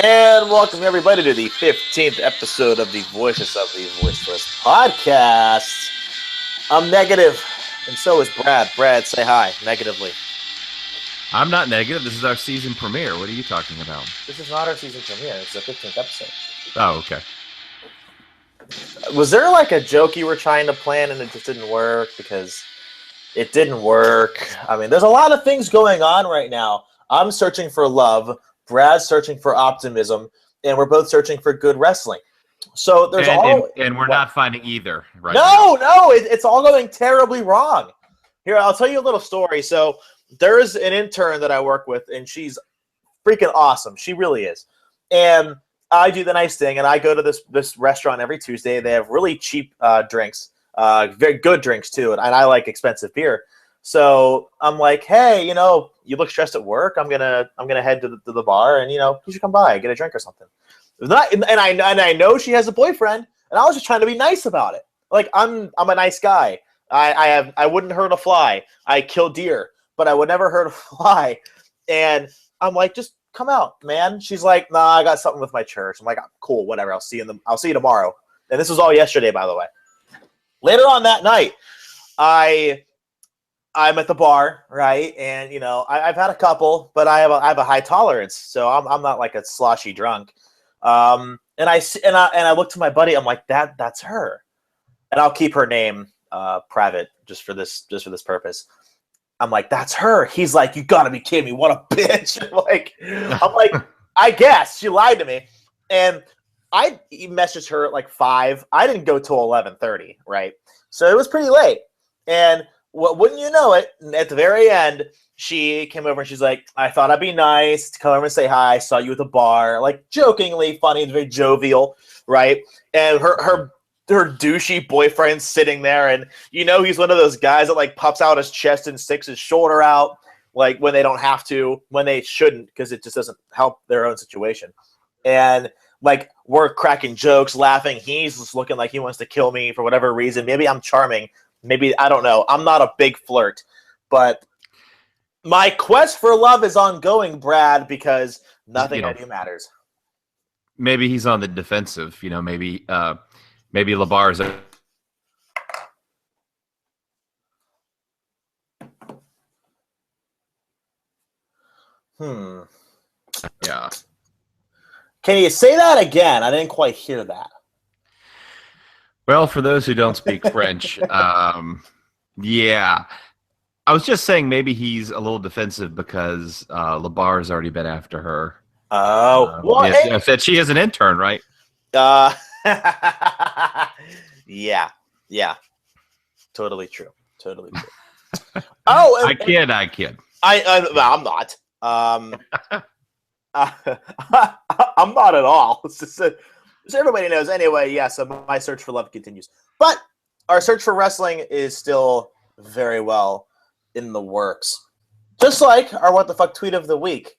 And welcome everybody to the 15th episode of the Voiceless of the Voiceless podcast. I'm negative, and so is Brad. Brad, say hi, negatively. I'm not negative. This is our season premiere. What are you talking about? This is not our season premiere. It's the 15th episode. Oh, okay. Was there like a joke you were trying to plan and it just didn't work? Because it didn't work. I mean, there's a lot of things going on right now. I'm searching for love. Brad's searching for optimism, and we're both searching for good wrestling. So there's and we're not finding either right now. No, it's all going terribly wrong. Here, I'll tell you a little story. So there's an intern that I work with, and she's freaking awesome. She really is. And I do the nice thing, and I go to this restaurant every Tuesday. They have really cheap drinks, very good drinks too, and I like expensive beer. So I'm like, hey, you look stressed at work. I'm gonna head to the bar, and you should come by, get a drink or something. And I know she has a boyfriend, and I was just trying to be nice about it. Like I'm a nice guy. I wouldn't hurt a fly. I kill deer, but I would never hurt a fly. And I'm like, just come out, man. She's like, nah, I got something with my church. I'm like, cool, whatever. I'll see you tomorrow. And this was all yesterday, by the way. Later on that night, I'm at the bar, right? And I've had a couple, but I have a high tolerance, so I'm not like a sloshy drunk. And I look to my buddy. I'm like, that's her, and I'll keep her name private just for this purpose. I'm like, that's her. He's like, you gotta be kidding me! What a bitch! I'm like, I guess she lied to me, and I messaged her at like 5. I didn't go till 11:30, right? So it was pretty late, and wouldn't you know it, at the very end, she came over and she's like, I thought I'd be nice to come over and say hi. I saw you at the bar. Like, jokingly funny, very jovial, right? And her douchey boyfriend's sitting there, and he's one of those guys that like pops out his chest and sticks his shoulder out, like when they don't have to, when they shouldn't, because it just doesn't help their own situation. And like, we're cracking jokes, laughing. He's just looking like he wants to kill me for whatever reason. Maybe I'm charming. Maybe, I don't know. I'm not a big flirt, but my quest for love is ongoing, Brad, because nothing I do matters. Maybe he's on the defensive. Maybe LeBar's. Yeah. Can you say that again? I didn't quite hear that. Well, for those who don't speak French, yeah. I was just saying maybe he's a little defensive because LeBar's already been after her. Oh. Well, I said she is an intern, right? Yeah. Totally true. Oh, I kid. I'm not. I'm not at all. It's just so everybody knows. Anyway, yeah, so my search for love continues. But our search for wrestling is still very well in the works. Just like our What the Fuck tweet of the week.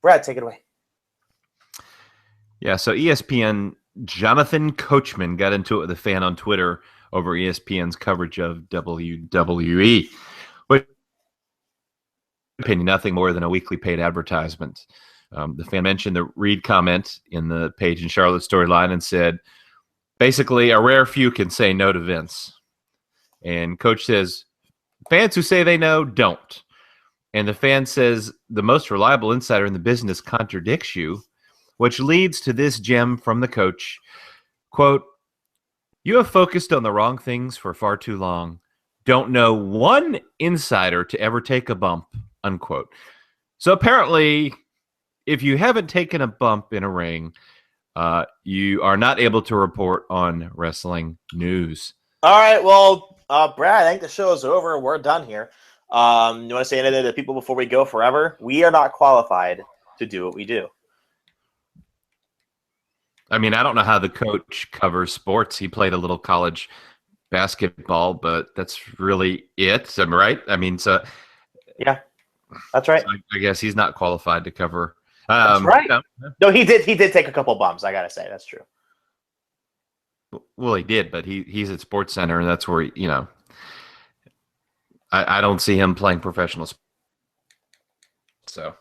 Brad, take it away. Yeah, so ESPN Jonathan Coachman got into it with a fan on Twitter over ESPN's coverage of WWE, which, in my opinion, nothing more than a weekly paid advertisement. The fan mentioned the Reed comment in the Paige and Charlotte storyline and said, basically, a rare few can say no to Vince. And Coach says, fans who say they know don't. And the fan says, the most reliable insider in the business contradicts you, which leads to this gem from the coach. Quote, you have focused on the wrong things for far too long. Don't know one insider to ever take a bump, unquote. So apparently, if you haven't taken a bump in a ring, you are not able to report on wrestling news. All right, well, Brad, I think the show is over. We're done here. You want to say anything to people before we go forever? We are not qualified to do what we do. I mean, I don't know how the coach covers sports. He played a little college basketball, but that's really it. Am I right? I mean, so yeah, that's right. So I guess he's not qualified to cover. That's right. No, he did take a couple bumps. I gotta say, that's true. Well, he did, but he's at Sports Center, and that's where I don't see him playing professional sports. So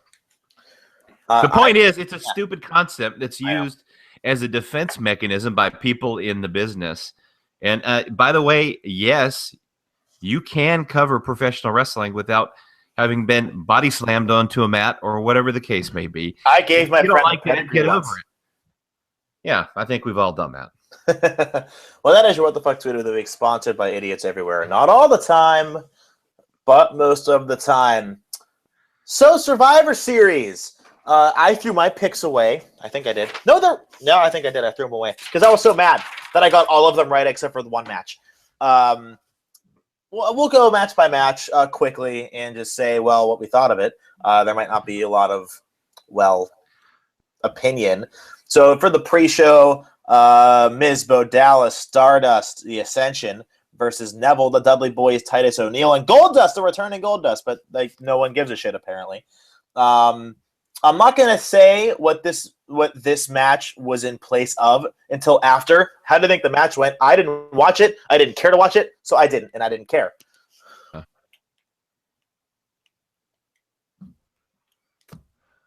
the point is, it's a stupid concept that's used as a defense mechanism by people in the business. And by the way, yes, you can cover professional wrestling without having been body slammed onto a mat or whatever the case may be. I gave my friend like that, get over it. Yeah, I think we've all done that. Well, that is your What the Fuck Tweet of the Week, sponsored by idiots everywhere. Not all the time, but most of the time. So, Survivor Series. I threw my picks away. I think I did. No, I think I did. I threw them away because I was so mad that I got all of them right except for the one match. We'll go match by match quickly and just say, well, what we thought of it. There might not be a lot of, opinion. So for the pre-show, Ms. Bo Dallas, Stardust, The Ascension versus Neville, the Dudley Boys, Titus O'Neil, and Goldust, the returning Goldust, but no one gives a shit apparently. I'm not gonna say what this match was in place of until after. How do you think the match went? I didn't watch it. I didn't care to watch it, so I didn't, and I didn't care.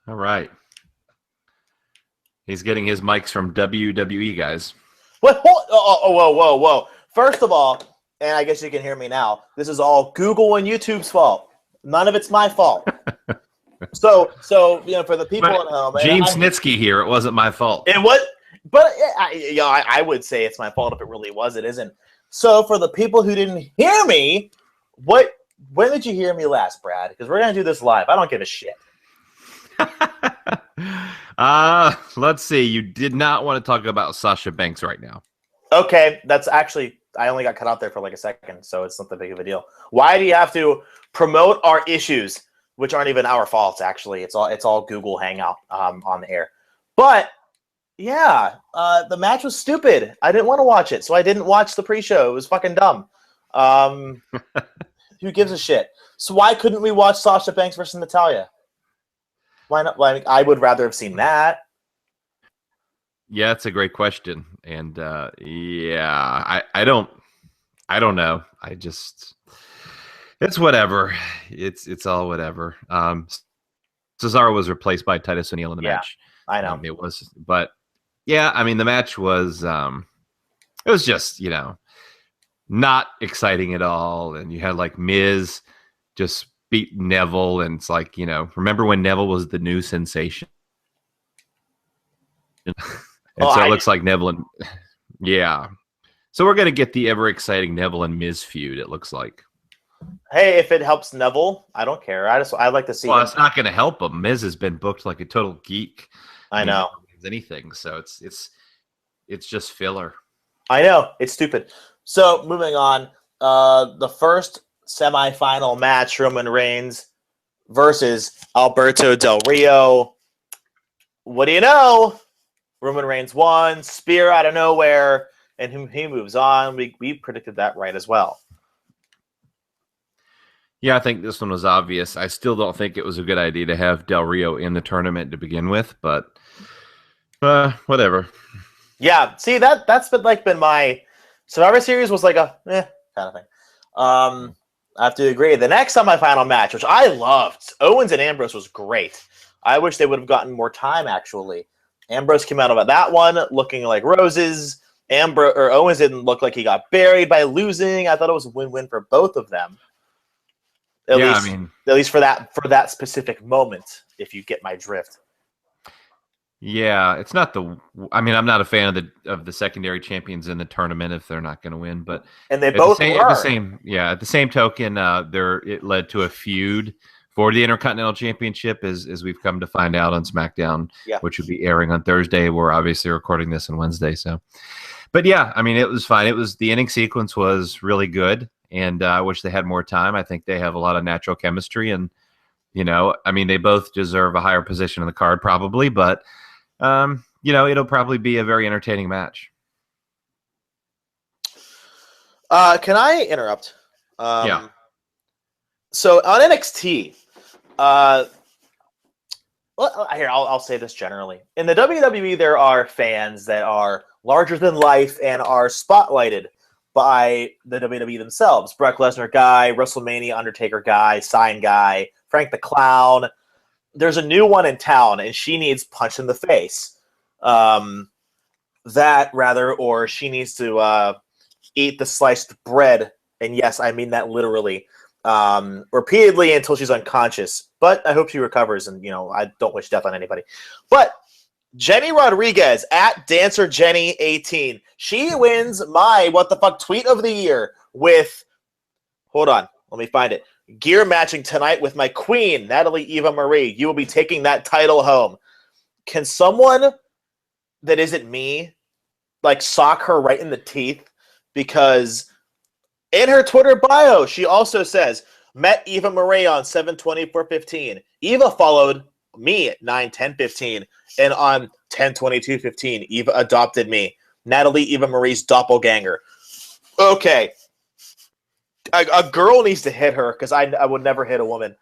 All right. He's getting his mics from WWE guys. What? Whoa. First of all, and I guess you can hear me now, this is all Google and YouTube's fault. None of it's my fault. So for the people at home, Gene Snitsky here. It wasn't my fault. It was, but I would say it's my fault if it really was. It isn't. So for the people who didn't hear me, when did you hear me last, Brad? Because we're gonna do this live. I don't give a shit. Let's see. You did not want to talk about Sasha Banks right now. Okay, that's actually, I only got cut out there for like a second, so it's not that big of a deal. Why do you have to promote our issues, which aren't even our faults? Actually, it's all Google Hangout on the air. But yeah, the match was stupid. I didn't want to watch it, so I didn't watch the pre-show. It was fucking dumb. Who gives a shit? So why couldn't we watch Sasha Banks versus Natalya? Why not? Well, I would rather have seen that. Yeah, it's a great question, and I don't know. It's whatever. It's all whatever. Cesaro was replaced by Titus O'Neil in the match. I know it was, but yeah, I mean the match was it was just not exciting at all, and you had like Miz just beat Neville, and it's like remember when Neville was the new sensation? So it looks like Neville and so we're gonna get the ever exciting Neville and Miz feud. It looks like. Hey, if it helps Neville, I don't care. I'd like to see. Well, it's not gonna help him. Miz has been booked like a total geek. I know. Anything, so it's just filler. I know, it's stupid. So moving on, the first semifinal match: Roman Reigns versus Alberto Del Rio. What do you know? Roman Reigns won, spear out of nowhere, and he moves on. We predicted that right as well. Yeah, I think this one was obvious. I still don't think it was a good idea to have Del Rio in the tournament to begin with, but whatever. Yeah, see that's been my Survivor Series was like a kind of thing. I have to agree. The next semifinal match, which I loved, Owens and Ambrose, was great. I wish they would have gotten more time, actually. Ambrose came out of that one looking like roses. Owens didn't look like he got buried by losing. I thought it was a win-win for both of them. At least for that specific moment, if you get my drift. Yeah, it's not I'm not a fan of the secondary champions in the tournament if they're not going to win, but and they both were. At the same token, it led to a feud for the Intercontinental Championship, as we've come to find out on SmackDown, which will be airing on Thursday. We're obviously recording this on Wednesday, so. But yeah, it was fine. The ending sequence was really good, and I wish they had more time. I think they have a lot of natural chemistry, and they both deserve a higher position in the card, probably. But it'll probably be a very entertaining match. Can I interrupt? Yeah. So on NXT, here I'll say this generally. In the WWE, there are fans that are larger than life and are spotlighted by the WWE themselves. Brock Lesnar guy, WrestleMania Undertaker guy, Sign guy, Frank the Clown. There's a new one in town, and she needs punch in the face. Or she needs to eat the sliced bread, and yes, I mean that literally, repeatedly until she's unconscious. But I hope she recovers, and I don't wish death on anybody. But Jenny Rodriguez at DancerJenny18, she wins my what the fuck tweet of the year with. Hold on, let me find it. Gear matching tonight with my queen, Natalie Eva Marie. You will be taking that title home. Can someone that isn't me, sock her right in the teeth? Because in her Twitter bio, she also says, met Eva Marie on 7/24/15. Eva followed me at 9/10/15. And on 10/22/15, Eva adopted me. Natalie Eva Marie's doppelganger. Okay. A girl needs to hit her because I would never hit a woman.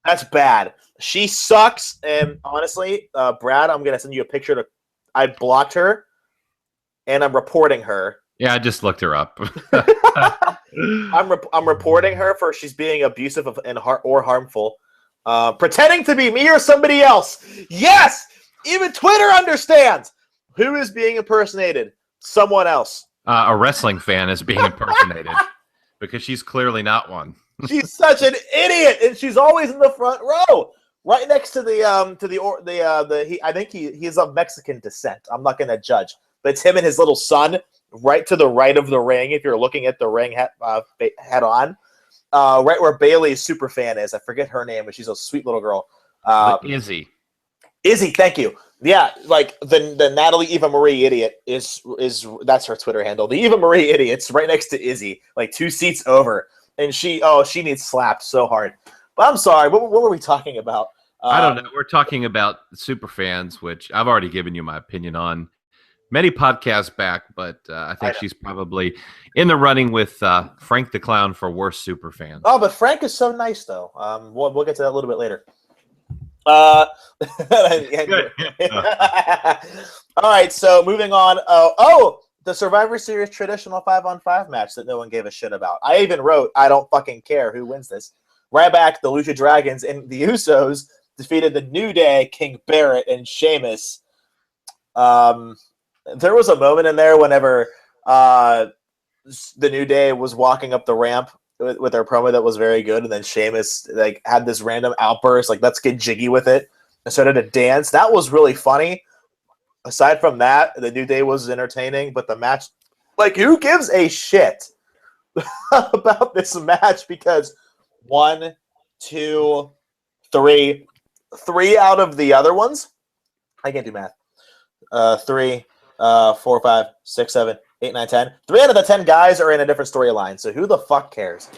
That's bad. She sucks. And honestly, Brad, I'm going to send you a picture. I blocked her, and I'm reporting her. Yeah, I just looked her up. I'm reporting her for she's being abusive or harmful. Pretending to be me or somebody else. Yes! Even Twitter understands who is being impersonated. Someone else. A wrestling fan is being impersonated. Because she's clearly not one. She's such an idiot, and she's always in the front row, right next to I think he's of Mexican descent. I'm not going to judge, but it's him and his little son, right to the right of the ring. If you're looking at the ring head on, right where Bailey's super fan is. I forget her name, but she's a sweet little girl. Izzy, thank you. Yeah, the Natalie Eva Marie idiot is that's her Twitter handle. The Eva Marie idiot's right next to Izzy, 2 seats over, and she needs slapped so hard. But I'm sorry, what were we talking about? I don't know. We're talking about super fans, which I've already given you my opinion on many podcasts back, but I think she's probably in the running with Frank the Clown for worst super fan. Oh, but Frank is so nice, though. We'll get to that a little bit later. All right, so moving on. The Survivor Series traditional 5-on-5 match that no one gave a shit about. I even wrote, I don't fucking care who wins this. Ryback, the Lucha Dragons, and the Usos defeated the New Day, King Barrett, and Sheamus. There was a moment in there whenever the New Day was walking up the ramp with their promo that was very good, and then Sheamus had this random outburst, let's get jiggy with it, and started to dance. That was really funny. Aside from that, the New Day was entertaining, but the match, who gives a shit about this match? Because 1, 2, 3 out of the other ones, I can't do math. 3, 4, 5, 6, 7, 8, 9, 10. 3 out of the 10 guys are in a different storyline, so who the fuck cares?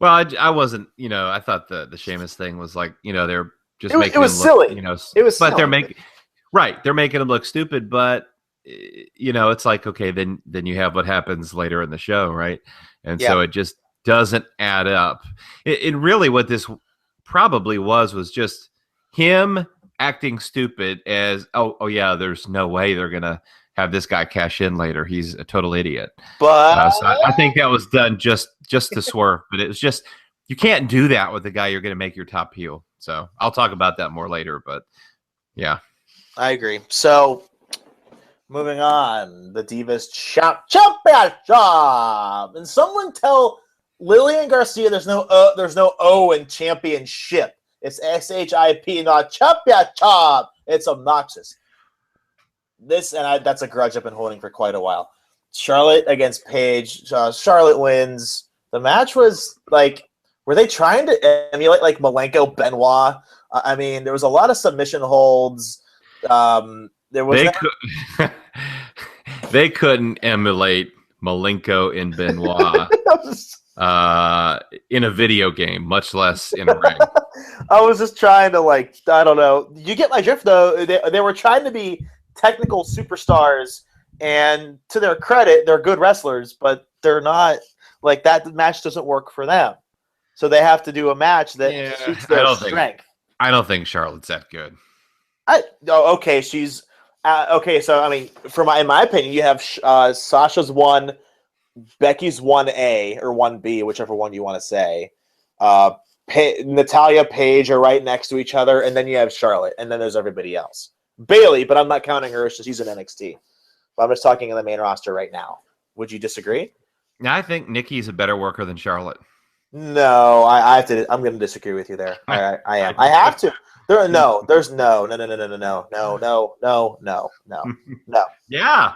Well, I wasn't, I thought the Sheamus thing was they're just making it was him silly. Look, it was but silly. they're making him look stupid, but it's okay, then you have what happens later in the show, right? And so it just doesn't add up. It really, what this probably was just him acting stupid as, oh yeah, there's no way they're gonna have this guy cash in later. He's a total idiot. But so I think that was done just to swerve. But it was just, you can't do that with the guy you're going to make your top heel. So I'll talk about that more later. But yeah, I agree. So moving on, the Divas Championship, and someone tell Lillian Garcia there's no O in championship. It's SHIP, not championship. It's obnoxious. That's a grudge I've been holding for quite a while. Charlotte against Paige. Charlotte wins. The match was were they trying to emulate Malenko Benoit? There was a lot of submission holds. They couldn't emulate Malenko and Benoit in a video game, much less in a ring. I was just trying to I don't know. You get my drift though. They were trying to be technical superstars, and to their credit, they're good wrestlers, but they're not that match doesn't work for them. So they have to do a match that suits their strength. I don't think Charlotte's that good. Okay, she's Okay, so I mean, in my opinion, you have Sasha's 1, Becky's 1A or 1B, whichever one you want to say. Natalia, Paige are right next to each other, and then you have Charlotte, and then there's everybody else. Bailey, but I'm not counting her; she's in NXT. But I'm just talking in the main roster right now. Would you disagree? I think Nikki's a better worker than Charlotte. No, I have to. I'm going to disagree with you there. I am. I have to. There's no. Yeah.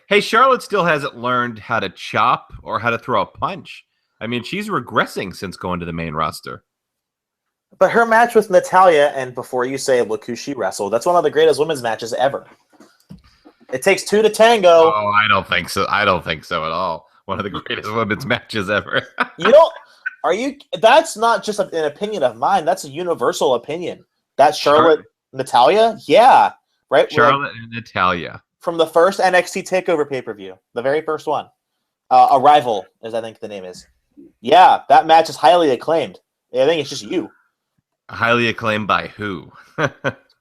Hey, Charlotte still hasn't learned how to chop or how to throw a punch. I mean, she's regressing since going to the main roster. But her match with Natalia, and before you say, look who she wrestled, that's one of the greatest women's matches ever. It takes 2 to tango. Oh, I don't think so. I don't think so at all. One of the greatest women's matches ever. You don't? Are you? That's not just an opinion of mine. That's a universal opinion. That's Charlotte, Natalia? Yeah. Right? Charlotte and Natalia. From the first NXT TakeOver pay-per-view. The very first one. Arrival, as I think the name is. Yeah, that match is highly acclaimed. I think it's just you. Highly acclaimed by who?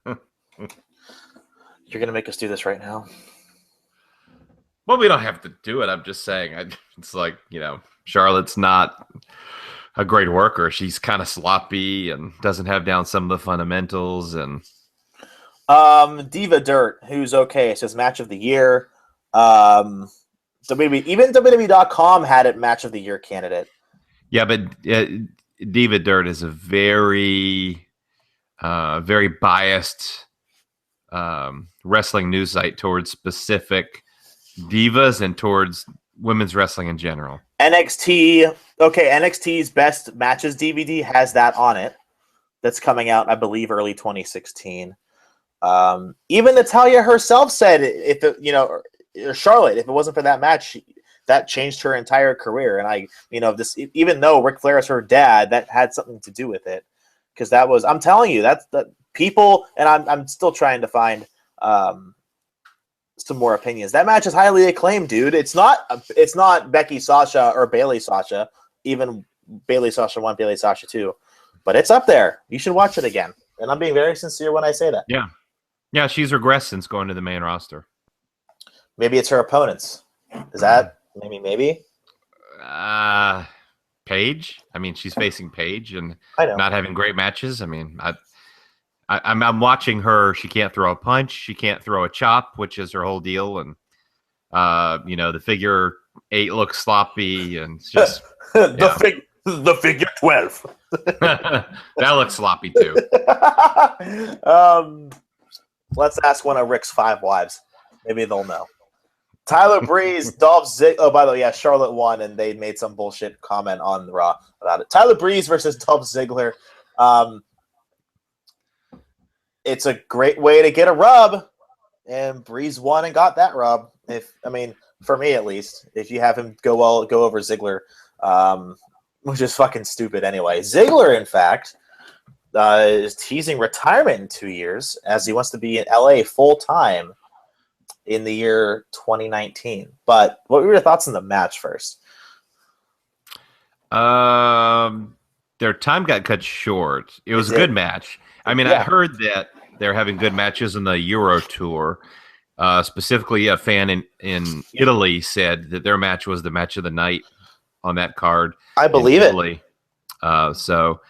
You're going to make us do this right now? Well, we don't have to do it. I'm just saying. It's like, Charlotte's not a great worker. She's kind of sloppy and doesn't have down some of the fundamentals. And Diva Dirt, who's okay. It says match of the year. WWE, even WWE.com had it match of the year candidate. Yeah, but Diva Dirt is a very, very biased wrestling news site towards specific divas and towards women's wrestling in general. NXT's Best Matches DVD has that on it. That's coming out, I believe, early 2016. Even Natalia herself said, or Charlotte, if it wasn't for that match, that changed her entire career. And even though Ric Flair is her dad, that had something to do with it. Because I'm telling you, that's the people, and I'm still trying to find some more opinions. That match is highly acclaimed, dude. It's not Becky Sasha or Bailey Sasha, even Bailey Sasha 1, Bailey Sasha 2, but it's up there. You should watch it again. And I'm being very sincere when I say that. Yeah. Yeah, she's regressed since going to the main roster. Maybe it's her opponents. Is that maybe? Paige? I mean, she's facing Paige and not having great matches. I mean, I'm watching her. She can't throw a punch. She can't throw a chop, which is her whole deal. And, the figure 8 looks sloppy and it's just the figure 12. That looks sloppy too. Let's ask one of Rick's 5 wives. Maybe they'll know. Tyler Breeze, Dolph Ziggler. Oh, by the way, yeah, Charlotte won, and they made some bullshit comment on Raw about it. Tyler Breeze versus Dolph Ziggler. It's a great way to get a rub, and Breeze won and got that rub. For me at least, if you have him go over Ziggler, which is fucking stupid anyway. Ziggler, in fact, is teasing retirement in 2 years as he wants to be in LA full time in the year 2019. But what were your thoughts on the match first? Their time got cut short. It was a good match. I mean, I heard that they're having good matches in the Euro Tour. Specifically, a fan in Italy said that their match was the match of the night on that card. I believe it. So,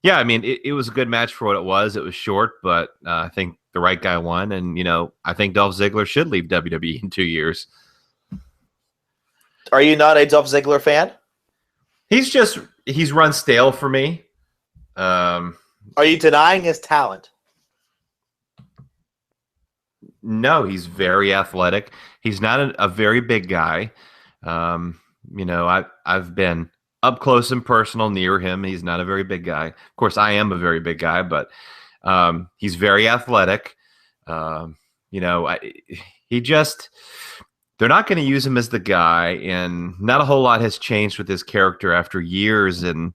yeah, I mean, it was a good match for what it was. It was short, but I think the right guy won. And, I think Dolph Ziggler should leave WWE in 2 years. Are you not a Dolph Ziggler fan? He's run stale for me. Are you denying his talent? No, he's very athletic. He's not a very big guy. I've been up close and personal near him. He's not a very big guy. Of course, I am a very big guy, but he's very athletic. They're not going to use him as the guy, and not a whole lot has changed with his character after years. And,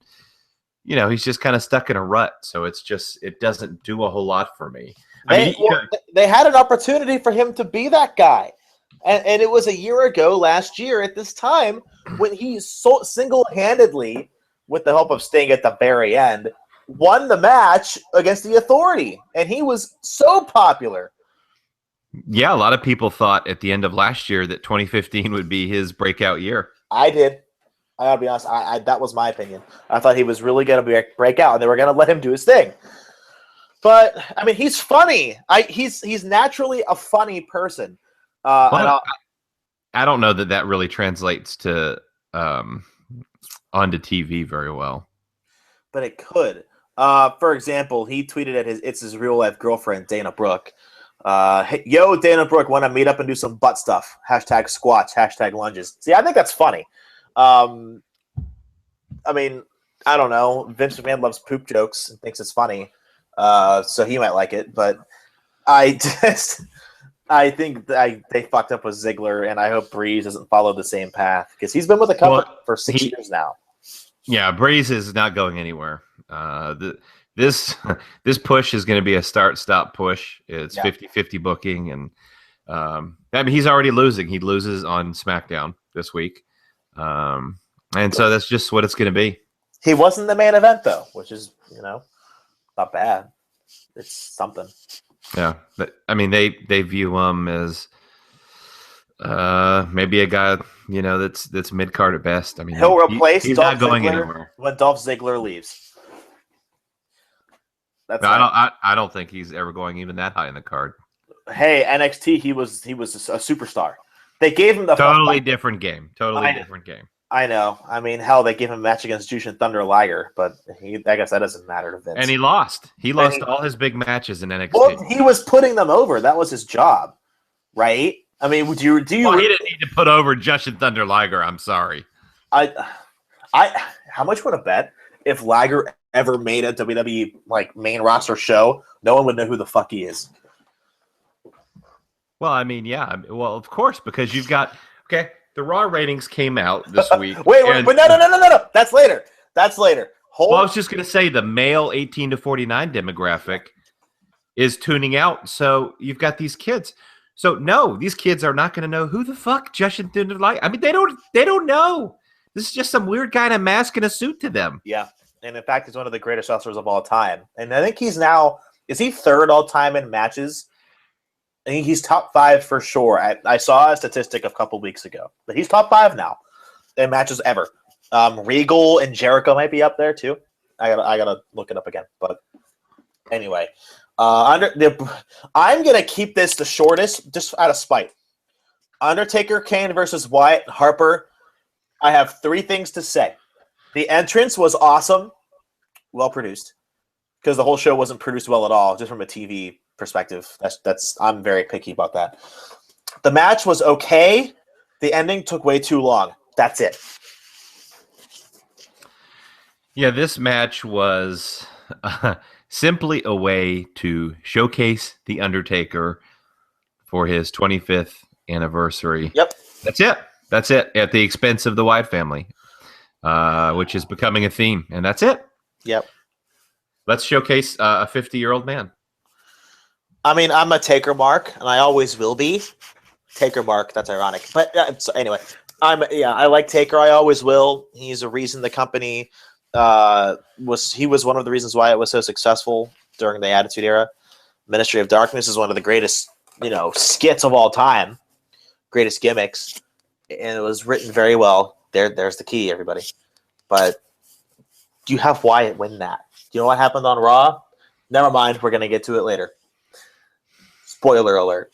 he's just kind of stuck in a rut. So it doesn't do a whole lot for me. They had an opportunity for him to be that guy. And it was a year ago, last year at this time, when he single-handedly, with the help of Sting at the very end, won the match against the Authority. And he was so popular. Yeah, a lot of people thought at the end of last year that 2015 would be his breakout year. I did. I gotta be honest. That was my opinion. I thought he was really gonna break out, and they were gonna let him do his thing. But I mean, he's funny. He's naturally a funny person. Well, I don't know that really translates to onto TV very well. But it could. For example, he tweeted at his real life girlfriend Dana Brooke. Hey, yo, Dana Brooke, want to meet up and do some butt stuff? Hashtag squats. Hashtag lunges. See, I think that's funny. I mean, I don't know. Vince McMahon loves poop jokes and thinks it's funny, so he might like it. But I think they fucked up with Ziggler, and I hope Breeze doesn't follow the same path because he's been with the company for 6 years now. Yeah, Breeze is not going anywhere. This push is going to be a start-stop push. It's 50-50 booking, and I mean he's already losing. He loses on SmackDown this week, and so that's just what it's going to be. He wasn't the main event though, which is not bad. It's something. Yeah, but I mean they view him as maybe a guy that's mid card at best. I mean he'll replace he's Dolph not going Ziggler anywhere when Dolph Ziggler leaves. I don't think he's ever going even that high in the card. Hey, NXT, he was a superstar. They gave him the totally different game. Totally different game. I know. I mean, hell, they gave him a match against Jushin Thunder Liger, but I guess that doesn't matter to Vince. And he lost. He lost all his big matches in NXT. Well, he was putting them over. That was his job, right? I mean, do you? Well, he didn't need to put over Jushin Thunder Liger. I'm sorry. How much would I bet if Liger ever made a WWE main roster show? No one would know who the fuck he is. Well, I mean, yeah. Well, of course, because you've got the Raw ratings came out this week. wait, but no. That's later. Well, I was just going to say the male 18 to 49 demographic is tuning out. So you've got these kids. So no, these kids are not going to know who the fuck Jushin Thunder Liger. I mean, they don't know. This is just some weird guy in a mask and a suit to them. Yeah, and in fact, he's one of the greatest wrestlers of all time. And I think he's now he third all time in matches? I think he's top 5 for sure. I saw a statistic a couple weeks ago, but he's top 5 now in matches ever. Regal and Jericho might be up there too. I gotta look it up again. But anyway, I'm gonna keep this the shortest just out of spite. Undertaker, Kane versus Wyatt and Harper. I have 3 things to say. The entrance was awesome, well produced, because the whole show wasn't produced well at all, just from a TV perspective. That's I'm very picky about that. The match was okay. The ending took way too long. That's it. Yeah, this match was simply a way to showcase The Undertaker for his 25th anniversary. Yep. That's it. At the expense of the Wyatt family, which is becoming a theme. And that's it. Yep. Let's showcase a 50-year-old man. I mean, I'm a Taker mark, and I always will be. Taker mark, that's ironic. But so anyway, I like Taker. I always will. He's a reason the company was one of the reasons why it was so successful during the Attitude Era. Ministry of Darkness is one of the greatest, skits of all time. Greatest gimmicks. And it was written very well. There's the key, everybody. But you have Wyatt win that. You know what happened on Raw? Never mind. We're going to get to it later. Spoiler alert.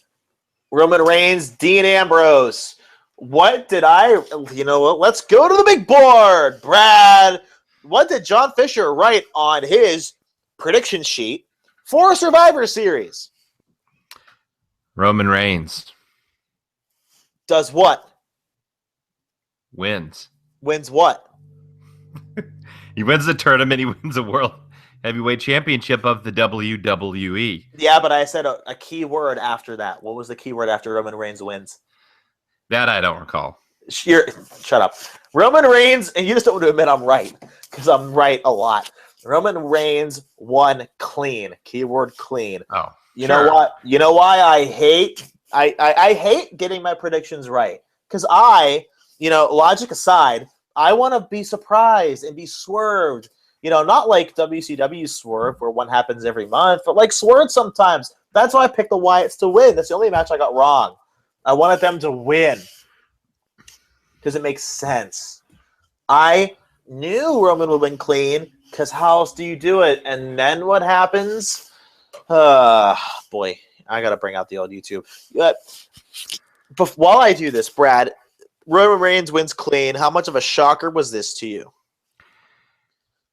Roman Reigns, Dean Ambrose. What did let's go to the big board. Brad, what did Jon Fisher write on his prediction sheet for Survivor Series? Roman Reigns. Does what? Wins. Wins what? He wins the tournament. He wins a World Heavyweight Championship of the WWE. Yeah, but I said a key word after that. What was the key word after Roman Reigns wins? That I don't recall. Shut up. Roman Reigns, and you just don't want to admit I'm right, because I'm right a lot. Roman Reigns won clean. Keyword clean. Oh, you know what? You know why I hate getting my predictions right? Because logic aside, I want to be surprised and be swerved. Not like WCW swerve where one happens every month, but like swerve sometimes. That's why I picked the Wyatts to win. That's the only match I got wrong. I wanted them to win because it makes sense. I knew Roman would win clean because how else do you do it? And then what happens? Boy, I got to bring out the old YouTube. But while I do this, Brad, Roman Reigns wins clean. How much of a shocker was this to you?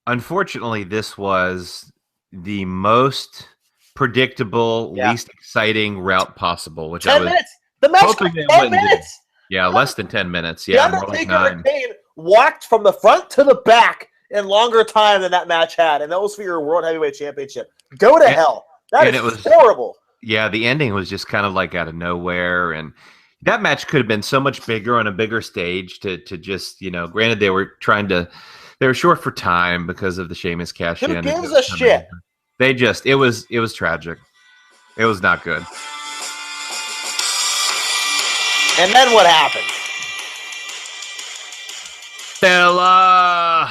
Unfortunately, this was the most predictable, least exciting route possible. Which 10 minutes. The match hoping got they 10 minutes. Yeah, less than 10 minutes. Yeah, The Undertaker and Kane walked from the front to the back in longer time than that match had, and that was for your World Heavyweight Championship. Go to hell. That is horrible. Yeah, the ending was just kind of like out of nowhere, and that match could have been so much bigger on a bigger stage to just, granted they were short for time because of the Sheamus cash in. Who gives a shit? It was tragic. It was not good. And then what happened? Stella!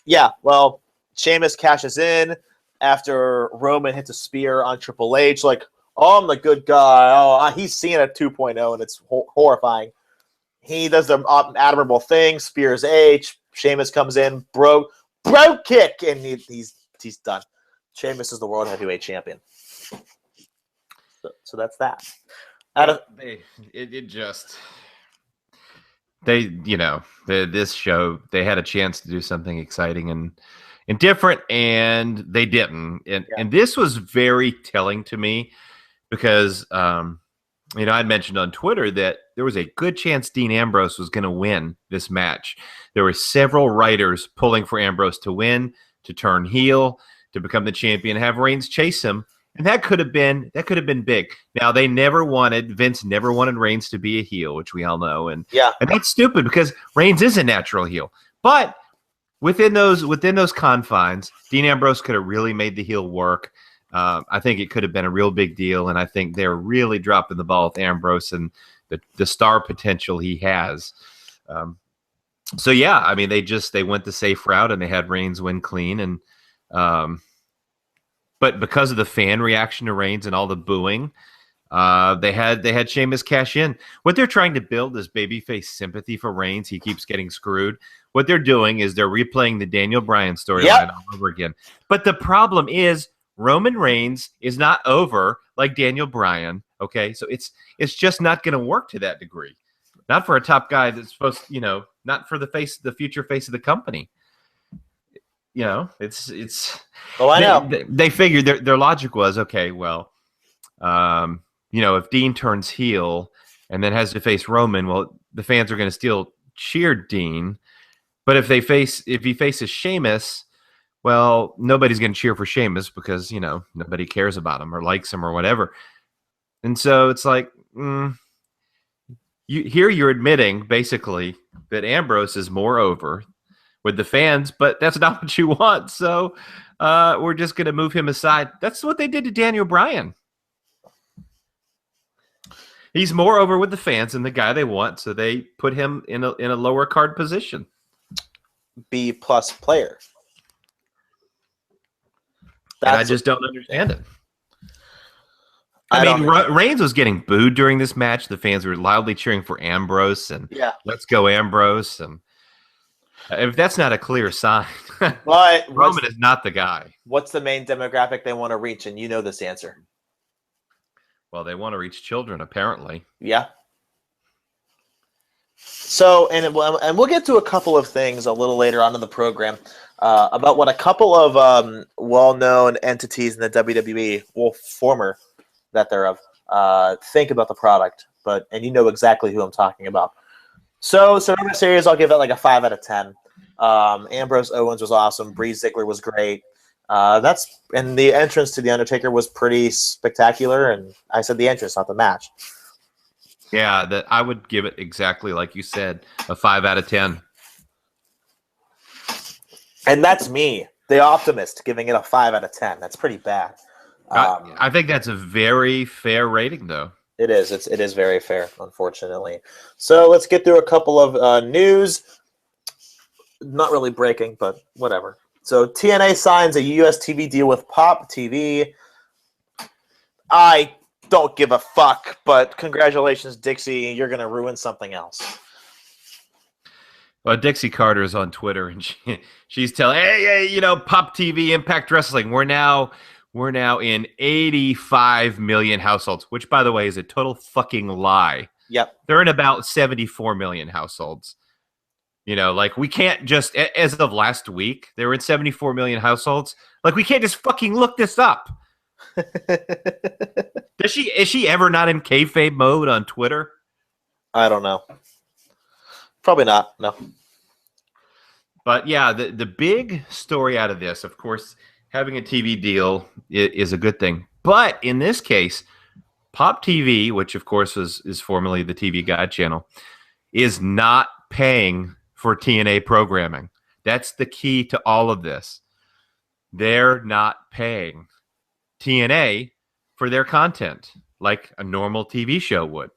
Yeah, well, Sheamus cashes in after Roman hits a spear on Triple H. Like, oh, I'm the good guy. Oh, he's seeing a 2.0, and it's horrifying. He does the admirable thing, spears H. Sheamus comes in, bro kick, and he's done. Sheamus is the World Heavyweight Champion. So that's that. This show, they had a chance to do something exciting and different, and they didn't. And this was very telling to me because, I'd mentioned on Twitter that there was a good chance Dean Ambrose was going to win this match. There were several writers pulling for Ambrose to win, to turn heel, to become the champion, have Reigns chase him. And that could have been big. Now Vince never wanted Reigns to be a heel, which we all know, and that's stupid because Reigns is a natural heel. But within those confines, Dean Ambrose could have really made the heel work. I think it could have been a real big deal, and I think they're really dropping the ball with Ambrose and the star potential he has. They went the safe route and they had Reigns win clean, and but because of the fan reaction to Reigns and all the booing, they had Sheamus cash in. What they're trying to build is babyface sympathy for Reigns. He keeps getting screwed. What they're doing is they're replaying the Daniel Bryan storyline all over again. But the problem is Roman Reigns is not over like Daniel Bryan. Okay, so it's just not going to work to that degree. Not for a top guy that's supposed, not for the future face of the company. It's. Oh, I know. They figured their logic was, okay, well, if Dean turns heel and then has to face Roman, well, the fans are going to still cheer Dean. But if he faces Sheamus, well, nobody's going to cheer for Sheamus because, nobody cares about him or likes him or whatever. And so it's like, you're admitting basically that Ambrose is more over with the fans, but that's not what you want. So we're just going to move him aside. That's what they did to Daniel Bryan. He's more over with the fans than the guy they want, so they put him in a lower card position. B+ player. And I just don't understand it. Reigns was getting booed during this match. The fans were loudly cheering for Ambrose and let's go Ambrose. And if that's not a clear sign, Roman is not the guy. What's the main demographic they want to reach? And you know this answer. Well, they want to reach children, apparently. Yeah. So, and we'll get to a couple of things a little later on in the program about what a couple of well-known entities in the WWE, well, former that they're of, think about the product. And you know exactly who I'm talking about. So Survivor Series, I'll give it like a 5 out of 10. Ambrose Owens was awesome. Bree Ziegler was great. And the entrance to The Undertaker was pretty spectacular. And I said the entrance, not the match. Yeah, I would give it exactly like you said, a 5 out of 10. And that's me, the optimist, giving it a 5 out of 10. That's pretty bad. I think that's a very fair rating, though. It is. It is very fair, unfortunately. So let's get through a couple of news. not really breaking, but whatever. So TNA signs a US TV deal with Pop TV. I don't give a fuck, but congratulations, Dixie. You're going to ruin something else. Well, Dixie Carter is on Twitter, and she's telling, hey, you know, Pop TV, Impact Wrestling, we're now in 85 million households, which, by the way, is a total fucking lie. Yep. They're in about 74 million households. You know, like, we can't just, as of last week, they were in 74 million households. Like, we can't just fucking look this up. Is she ever not in kayfabe mode on Twitter? I don't know. Probably not. No. But yeah, the big story out of this, of course, having a TV deal is a good thing. But in this case, Pop TV, which of course is formerly the TV Guide channel, is not paying for TNA programming. That's the key to all of this. They're not paying TNA for their content like a normal TV show would.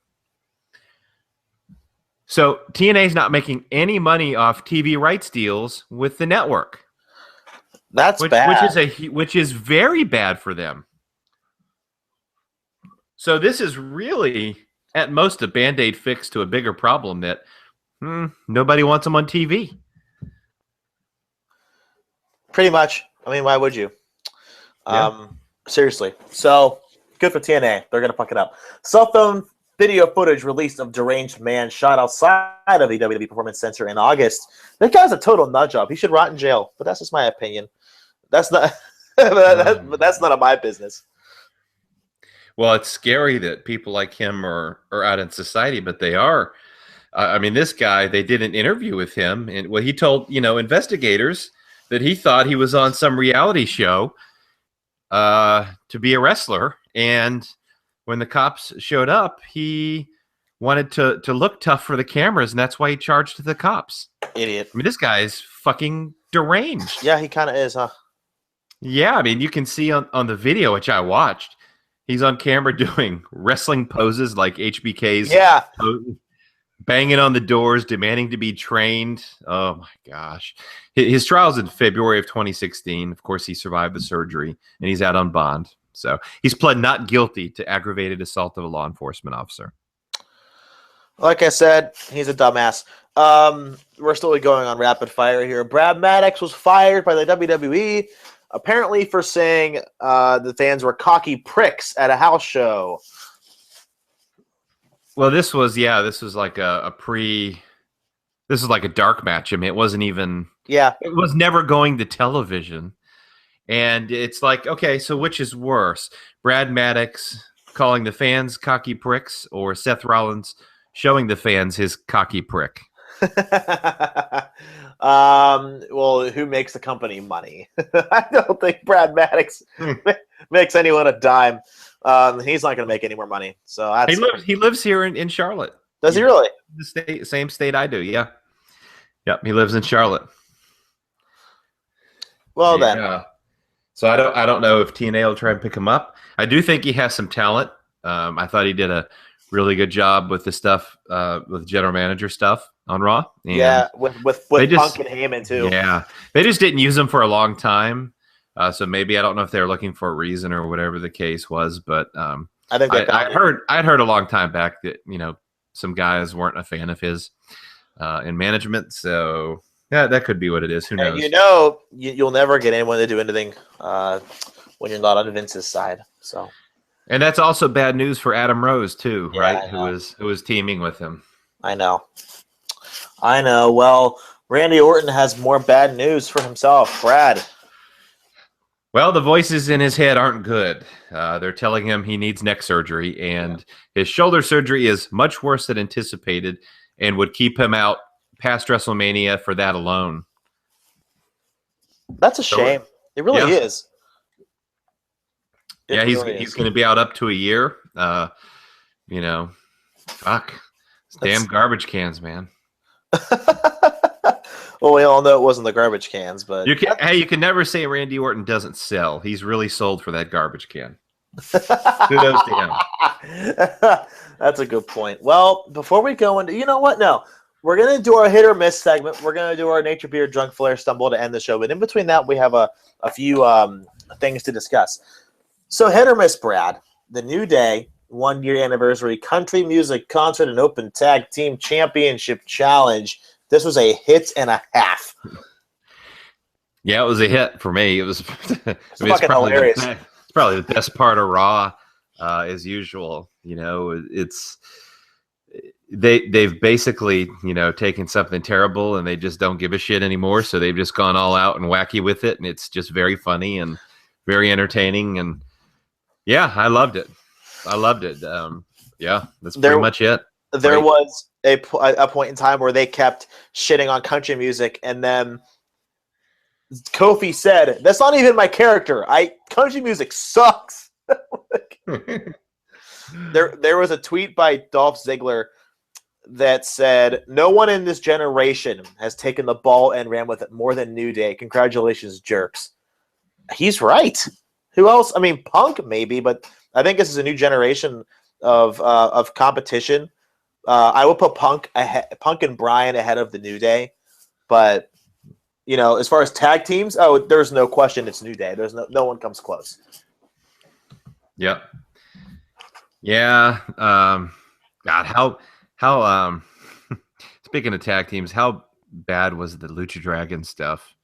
So TNA is not making any money off TV rights deals with the network. That's bad. Which is very bad for them. So this is really, at most, a Band-Aid fix to a bigger problem that nobody wants them on TV. Pretty much. I mean, why would you? Yeah. Seriously. So, good for TNA. They're going to fuck it up. Cell phone video footage released of deranged man shot outside of the WWE Performance Center in August. That guy's a total nut job. He should rot in jail. But that's just my opinion. That's not. But that's none of my business. Well, it's scary that people like him are out in society, but they are. I mean, this guy, they did an interview with him, and he told investigators that he thought he was on some reality show to be a wrestler, and when the cops showed up, he wanted to look tough for the cameras, and that's why he charged the cops. Idiot. I mean, this guy's fucking deranged. Yeah, he kind of is, huh? Yeah, I mean, you can see on the video, which I watched, he's on camera doing wrestling poses like HBK's. Yeah. Banging on the doors, demanding to be trained. Oh, my gosh. His trial's in February of 2016. Of course, he survived the surgery, and he's out on bond. So he's pled not guilty to aggravated assault of a law enforcement officer. Like I said, he's a dumbass. We're still going on rapid fire here. Brad Maddox was fired by the WWE, apparently for saying the fans were cocky pricks at a house show. Well, this was like this is like a dark match. I mean, it wasn't even. Yeah. It was never going to television. And it's like, okay, so which is worse? Brad Maddox calling the fans cocky pricks, or Seth Rollins showing the fans his cocky prick? Well, who makes the company money? I don't think Brad Maddox makes anyone a dime. He's not going to make any more money. So that's... he lives here in Charlotte. Does he really? The same state I do. Yeah. Yep. He lives in Charlotte. Well then. So I don't know if TNA will try and pick him up. I do think he has some talent. I thought he did a really good job with the stuff with general manager stuff on Raw. And yeah, with Punk and Heyman too. Yeah, they just didn't use him for a long time. So maybe I don't know if they were looking for a reason or whatever the case was, but I think I'd heard a long time back that some guys weren't a fan of his in management. So yeah, that could be what it is. Who knows? You'll never get anyone to do anything when you're not on Vince's side. So, and that's also bad news for Adam Rose too, yeah, right? Who was teaming with him. I know. Well, Randy Orton has more bad news for himself. Brad. Well, the voices in his head aren't good. They're telling him he needs neck surgery, and his shoulder surgery is much worse than anticipated and would keep him out past WrestleMania for that alone. That's a shame. It really is. He's going to be out up to a year. Fuck. Damn garbage cans, man. Well, we all know it wasn't the garbage cans, but you can never say Randy Orton doesn't sell. He's really sold for that garbage can. Kudos to him. That's a good point. Well, before we go into, you know what? No, we're gonna do our hit or miss segment. We're gonna do our nature beer drunk flare stumble to end the show. But in between that, we have a few things to discuss. So hit or miss, Brad. The New Day 1 year anniversary country music concert and open tag team championship challenge. This was a hit and a half. Yeah, it was a hit for me. It was. It's fucking hilarious. It's probably the best part of Raw, as usual. You know, it's they've basically taken something terrible and they just don't give a shit anymore. So they've just gone all out and wacky with it, and it's just very funny and very entertaining. And yeah, I loved it. Yeah, that's pretty much it. There was a point in time where they kept shitting on country music, and then Kofi said, "That's not even my character. Country music sucks." There was a tweet by Dolph Ziggler that said, "No one in this generation has taken the ball and ran with it more than New Day. Congratulations, jerks." He's right. Who else? I mean, Punk maybe, but I think this is a new generation of competition. I will put Punk and Bryan ahead of the New Day, but as far as tag teams, there's no question it's New Day. There's no one comes close. Yep. Yeah. God, how speaking of tag teams, how bad was the Lucha Dragon stuff?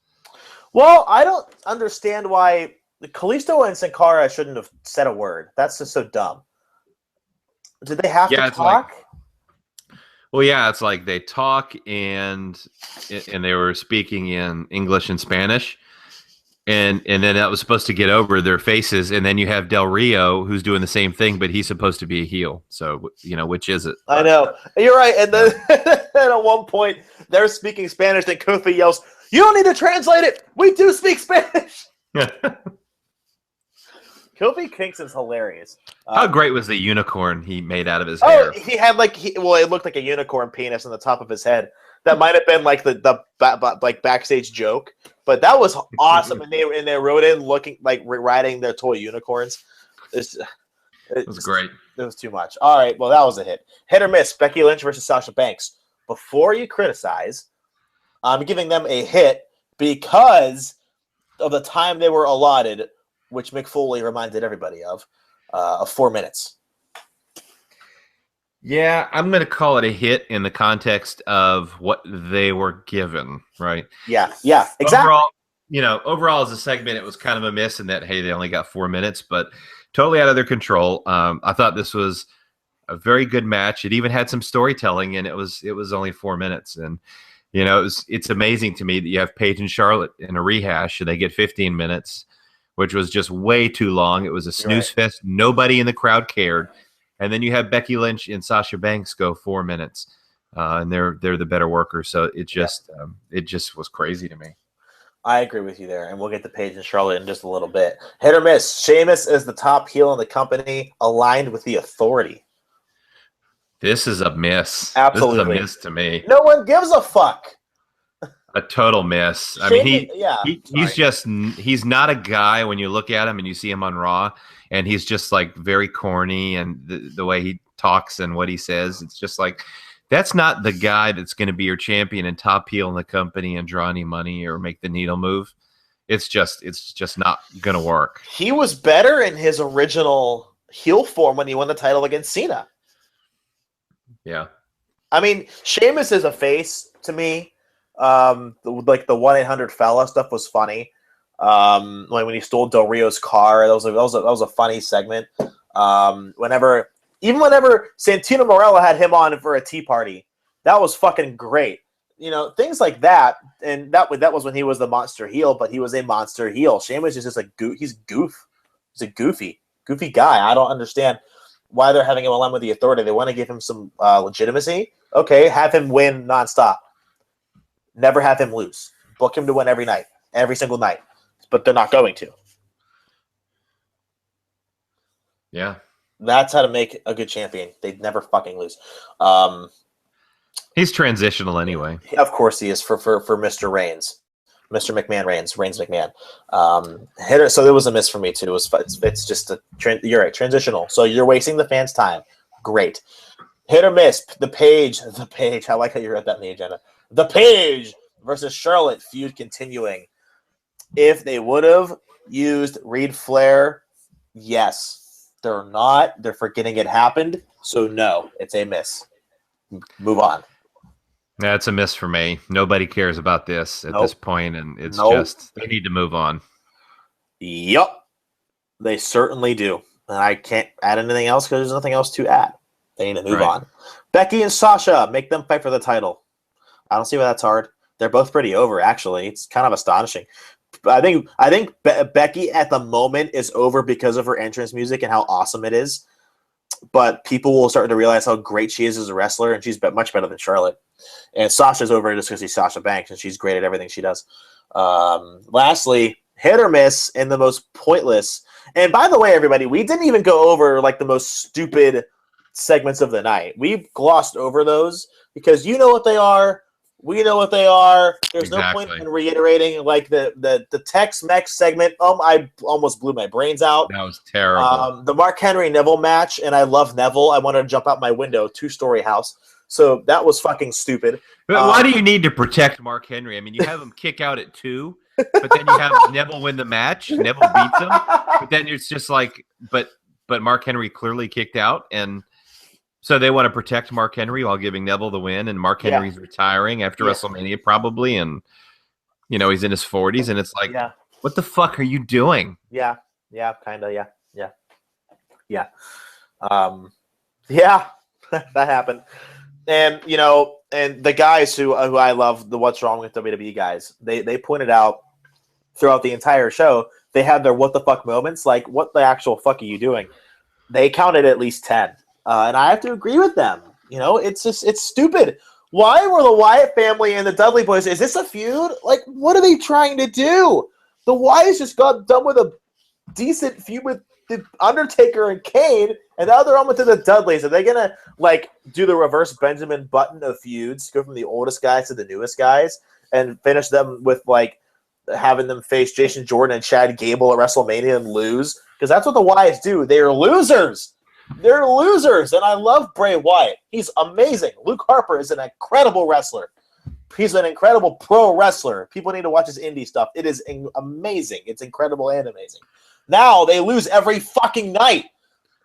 Well, I don't understand why Kalisto and Sin Cara shouldn't have said a word. That's just so dumb. Did they have to talk? Well, yeah, it's like they talk and they were speaking in English and Spanish, and then that was supposed to get over their faces, and then you have Del Rio who's doing the same thing, but he's supposed to be a heel. So which is it? I know, you're right. And then at one point they're speaking Spanish, then Kofi yells, "You don't need to translate it. We do speak Spanish." Kofi Kingston's hilarious. How great was the unicorn he made out of his hair? He had it looked like a unicorn penis on the top of his head. That might have been like the backstage joke, but that was awesome. and they wrote in looking like riding their toy unicorns. It was great. It was too much. All right, well that was a hit. Hit or miss. Becky Lynch versus Sasha Banks. Before you criticize, I'm giving them a hit because of the time they were allotted, which Mick Foley reminded everybody of 4 minutes. Yeah, I'm going to call it a hit in the context of what they were given, right? Yeah, exactly. Overall as a segment, it was kind of a miss in that, hey, they only got 4 minutes, but totally out of their control. I thought this was a very good match. It even had some storytelling, and it was only 4 minutes. And, it's amazing to me that you have Paige and Charlotte in a rehash, and they get 15 minutes, which was just way too long. It was a snooze fest. Nobody in the crowd cared. And then you have Becky Lynch and Sasha Banks go 4 minutes, and they're the better workers. So it just was crazy to me. I agree with you there, and we'll get to Paige and Charlotte in just a little bit. Hit or miss. Sheamus is the top heel in the company, aligned with the Authority. This is a miss. Absolutely, this is a miss to me. No one gives a fuck. A total miss. I mean, he's not a guy when you look at him and you see him on Raw, and he's just like very corny, and the way he talks and what he says, it's just like, that's not the guy that's going to be your champion and top heel in the company and draw any money or make the needle move. It's just not going to work. He was better in his original heel form when he won the title against Cena. Yeah. I mean, Sheamus is a face to me. The 1-800-Fella stuff was funny. When he stole Del Rio's car, that was a funny segment. Whenever Santino Marella had him on for a tea party, that was fucking great. Things like that, and that was when he was the monster heel, but he was a monster heel. Sheamus is just he's a goofy guy. I don't understand why they're having him align with the Authority. They want to give him some legitimacy. Okay, have him win nonstop. Never have him lose. Book him to win every single night. But they're not going to. Yeah. That's how to make a good champion. They'd never fucking lose. He's transitional anyway. Of course he is for Mr. Reigns. Mr. McMahon Reigns McMahon. So there was a miss for me too. It's just you're right, transitional. So you're wasting the fans' time. Great. Hit or miss. The Page. I like how you wrote that in the agenda. The Page versus Charlotte feud continuing. If they would have used Reed Flair, yes. They're not. They're forgetting it happened. So no, it's a miss. Move on. That's a miss for me. Nobody cares about this at this point, and it's just they need to move on. Yup. They certainly do. And I can't add anything else because there's nothing else to add. They need to move on. Becky and Sasha, make them fight for the title. I don't see why that's hard. They're both pretty over, actually. It's kind of astonishing. I think Becky at the moment is over because of her entrance music and how awesome it is. But people will start to realize how great she is as a wrestler, and she's much better than Charlotte. And Sasha's over just because she's Sasha Banks, and she's great at everything she does. Lastly, hit or miss and the most pointless. And by the way, everybody, we didn't even go over like the most stupid segments of the night. We glossed over those because you know what they are. We know what they are. There's no point in reiterating like the Tex-Mex segment. I almost blew my brains out. That was terrible. The Mark Henry Neville match, and I love Neville. I wanted to jump out my window, 2-story house. So that was fucking stupid. But why do you need to protect Mark Henry? I mean, you have him kick out at 2, but then you have Neville win the match. Neville beats him, but then it's just like, but Mark Henry clearly kicked out, and so they want to protect Mark Henry while giving Neville the win, and Mark Henry's retiring after WrestleMania probably, and he's in his 40s, and it's like, what the fuck are you doing? Yeah, kind of, yeah. That happened, and and the guys who I love, the What's Wrong with WWE guys, they pointed out throughout the entire show they had their what the fuck moments, like what the actual fuck are you doing? They counted at least 10. And I have to agree with them. It's stupid. Why were the Wyatt family and the Dudley Boys? Is this a feud? Like, what are they trying to do? The Wyatts just got done with a decent feud with the Undertaker and Kane, and now they're on with the Dudleys. Are they gonna like do the reverse Benjamin Button of feuds, go from the oldest guys to the newest guys, and finish them with like having them face Jason Jordan and Chad Gable at WrestleMania and lose? Because that's what the Wyatts do. They are losers. They're losers, and I love Bray Wyatt. He's amazing. Luke Harper is an incredible wrestler. He's an incredible pro wrestler. People need to watch his indie stuff. It is amazing. It's incredible and amazing. Now they lose every fucking night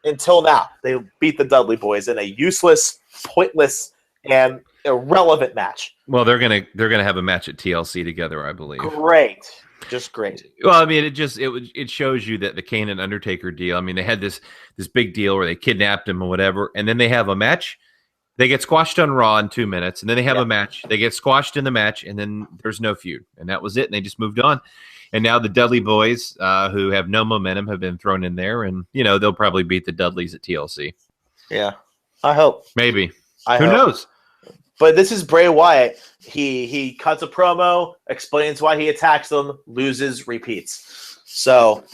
until now. They beat the Dudley Boys in a useless, pointless, and irrelevant match. Well, they're gonna have a match at TLC together, I believe. Great. Just great. Well, I mean, it shows you that the Kane and Undertaker deal. I mean, they had this big deal where they kidnapped him or whatever, and then they have a match. They get squashed on Raw in 2 minutes, and then they have a match. They get squashed in the match, and then there's no feud, and that was it. And they just moved on. And now the Dudley Boys, who have no momentum, have been thrown in there, and they'll probably beat the Dudleys at TLC. Yeah, I hope. Maybe. Who knows? But this is Bray Wyatt. He cuts a promo, explains why he attacks them, loses, repeats. So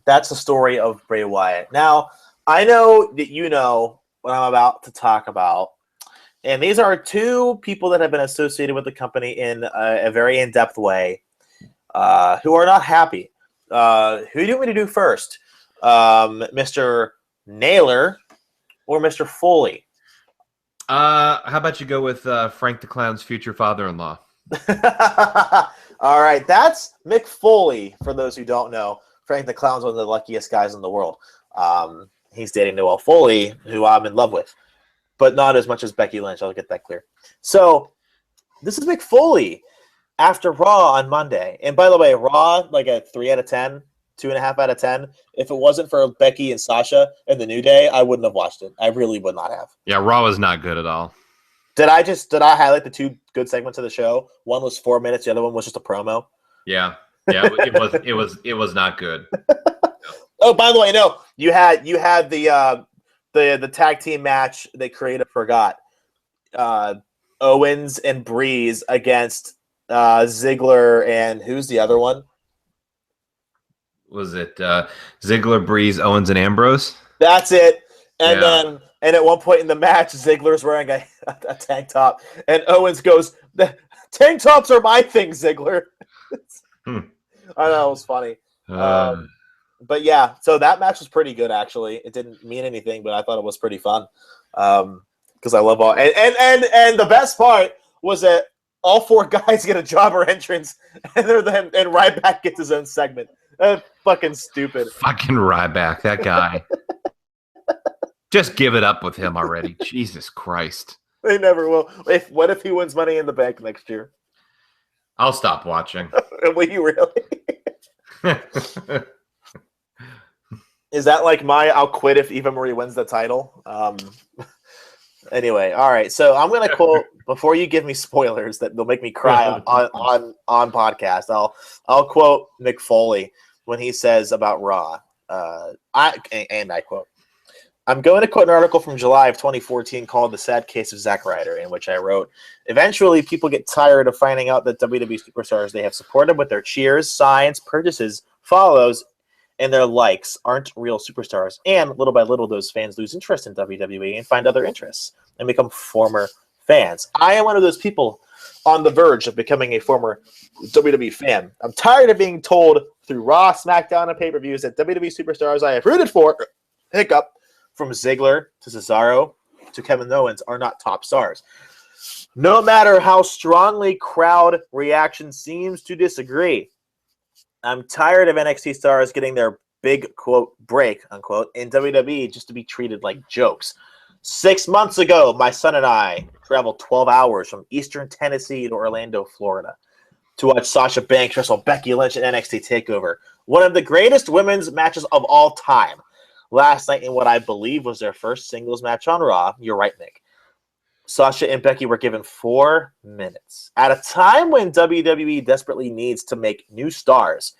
that's the story of Bray Wyatt. Now, I know that you know what I'm about to talk about. And these are two people that have been associated with the company in a very in-depth way who are not happy. Who do you want me to do first? Mr. Naylor or Mr. Foley? How about you go with Frank the Clown's future father-in-law? All right, that's Mick Foley. For those who don't know, Frank the Clown's one of the luckiest guys in the world. He's dating Noelle Foley, who I'm in love with, but not as much as Becky Lynch. I'll get that clear. So this is Mick Foley after Raw on Monday. And by the way, Raw, like a 3 out of 10, 2.5 out of 10. If it wasn't for Becky and Sasha and the New Day, I wouldn't have watched it. I really would not have. Yeah, Raw was not good at all. Did I highlight the two good segments of the show? One was 4 minutes, the other one was just a promo. Yeah, it was not good. Oh, by the way, no, you had the tag team match that Creative forgot. Owens and Breeze against Ziggler and who's the other one? Was it Ziggler, Breeze, Owens, and Ambrose? That's it. And then at one point in the match, Ziggler's wearing a tank top, and Owens goes, "The tank tops are my thing, Ziggler." I know, it was funny. But yeah, so that match was pretty good, actually. It didn't mean anything, but I thought it was pretty fun. because I love all. And the best part was that all 4 guys get a jobber entrance, and Ryback gets his own segment. Fucking stupid. Fucking Ryback, that guy. Just give it up with him already. Jesus Christ. They never will. What if he wins Money in the Bank next year? I'll stop watching. Will you really? Is that like I'll quit if Eva Marie wins the title? Anyway, all right. So I'm gonna quote before you give me spoilers that they'll make me cry on podcast. I'll quote Mick Foley when he says about Raw. I quote. I'm going to quote an article from July of 2014 called The Sad Case of Zack Ryder, in which I wrote, eventually people get tired of finding out that WWE superstars they have supported with their cheers, signs, purchases, follows, and their likes aren't real superstars. And little by little, those fans lose interest in WWE and find other interests and become former fans. I am one of those people on the verge of becoming a former WWE fan. I'm tired of being told through Raw, SmackDown, and pay-per-views that WWE superstars I have rooted for, hiccup, from Ziggler to Cesaro to Kevin Owens, are not top stars. No matter how strongly crowd reaction seems to disagree, I'm tired of NXT stars getting their big, quote, break, unquote, in WWE just to be treated like jokes. 6 months ago, my son and I traveled 12 hours from Eastern Tennessee to Orlando, Florida, to watch Sasha Banks wrestle Becky Lynch at NXT TakeOver, one of the greatest women's matches of all time. Last night in what I believe was their first singles match on Raw. You're right, Nick. Sasha and Becky were given 4 minutes. At a time when WWE desperately needs to make new stars,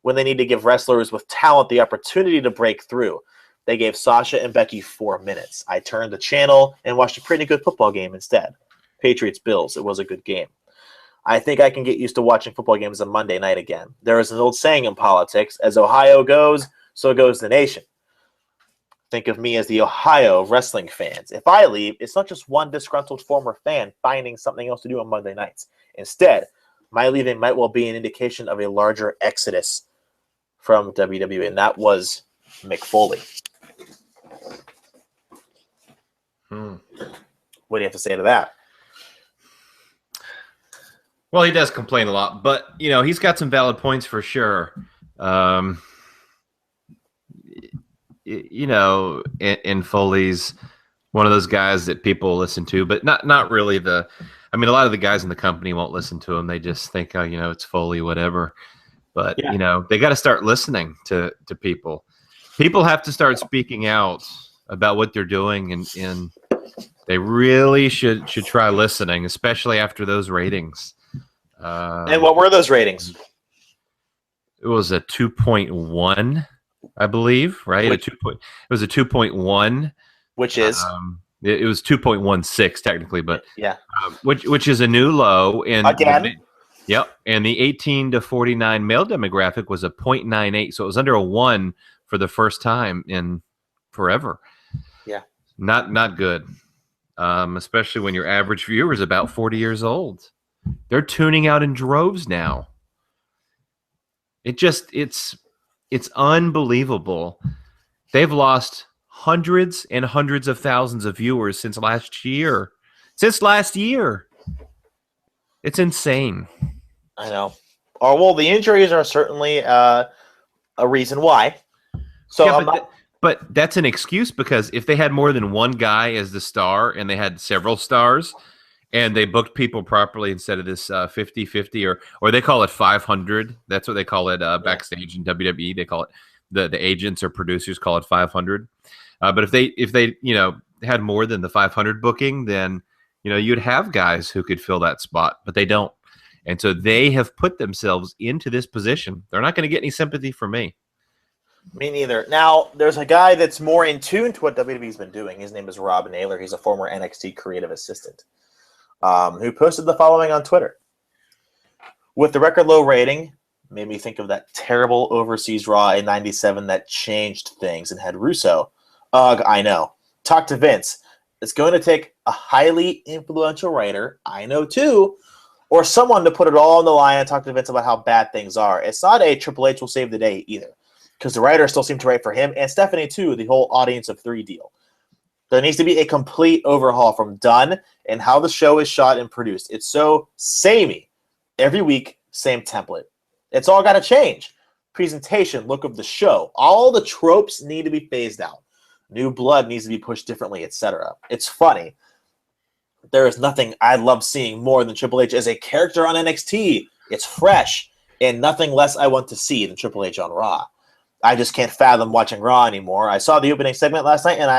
when they need to give wrestlers with talent the opportunity to break through, they gave Sasha and Becky 4 minutes. I turned the channel and watched a pretty good football game instead. Patriots-Bills. It was a good game. I think I can get used to watching football games on Monday night again. There is an old saying in politics, as Ohio goes, so goes the nation. Think of me as the Ohio wrestling fans. If I leave, it's not just one disgruntled former fan finding something else to do on Monday nights. Instead, my leaving might well be an indication of a larger exodus from WWE, and that was Mick Foley. What do you have to say to that? Well, he does complain a lot, but, he's got some valid points for sure. And Foley's one of those guys that people listen to, but not really a lot of the guys in the company won't listen to him. They just think, it's Foley, whatever. But, they got to start listening to people. People have to start speaking out about what they're doing, and they really should try listening, especially after those ratings. And what were those ratings? It was a 2.1. I believe, right? It was a 2.1, which is it was 2.16 technically, but yeah, which is a new low. And again, and the 18 to 49 male demographic was a 0.98, so it was under a 1 for the first time in forever. Yeah, not good, especially when your average viewer is about 40 years old. They're tuning out in droves now. It's unbelievable. They've lost hundreds and hundreds of thousands of viewers since last year. It's insane. I know. Well, the injuries are certainly a reason why. So, but that's an excuse, because if they had more than one guy as the star and they had several stars and they booked people properly instead of this 50-50 or they call it 500. That's what they call it backstage in WWE. They call it the agents or producers call it 500. But if they had more than the 500 booking, then you'd have guys who could fill that spot, but they don't. And so they have put themselves into this position. They're not going to get any sympathy from me. Me neither. Now, there's a guy that's more in tune to what WWE's been doing. His name is Rob Naylor. He's a former NXT creative assistant. Who posted the following on Twitter. With the record low rating, made me think of that terrible overseas Raw in 97 that changed things and had Russo. Ugh, I know. Talk to Vince. It's going to take a highly influential writer, I know too, or someone to put it all on the line and talk to Vince about how bad things are. It's not a Triple H will save the day either, because the writers still seem to write for him and Stephanie too, the whole audience of 3 deal. There needs to be a complete overhaul from Dunn and how the show is shot and produced. It's so samey. Every week, same template. It's all got to change. Presentation, look of the show. All the tropes need to be phased out. New blood needs to be pushed differently, etc. It's funny. There is nothing I love seeing more than Triple H as a character on NXT. It's fresh, and nothing less I want to see than Triple H on Raw. I just can't fathom watching Raw anymore. I saw the opening segment last night, and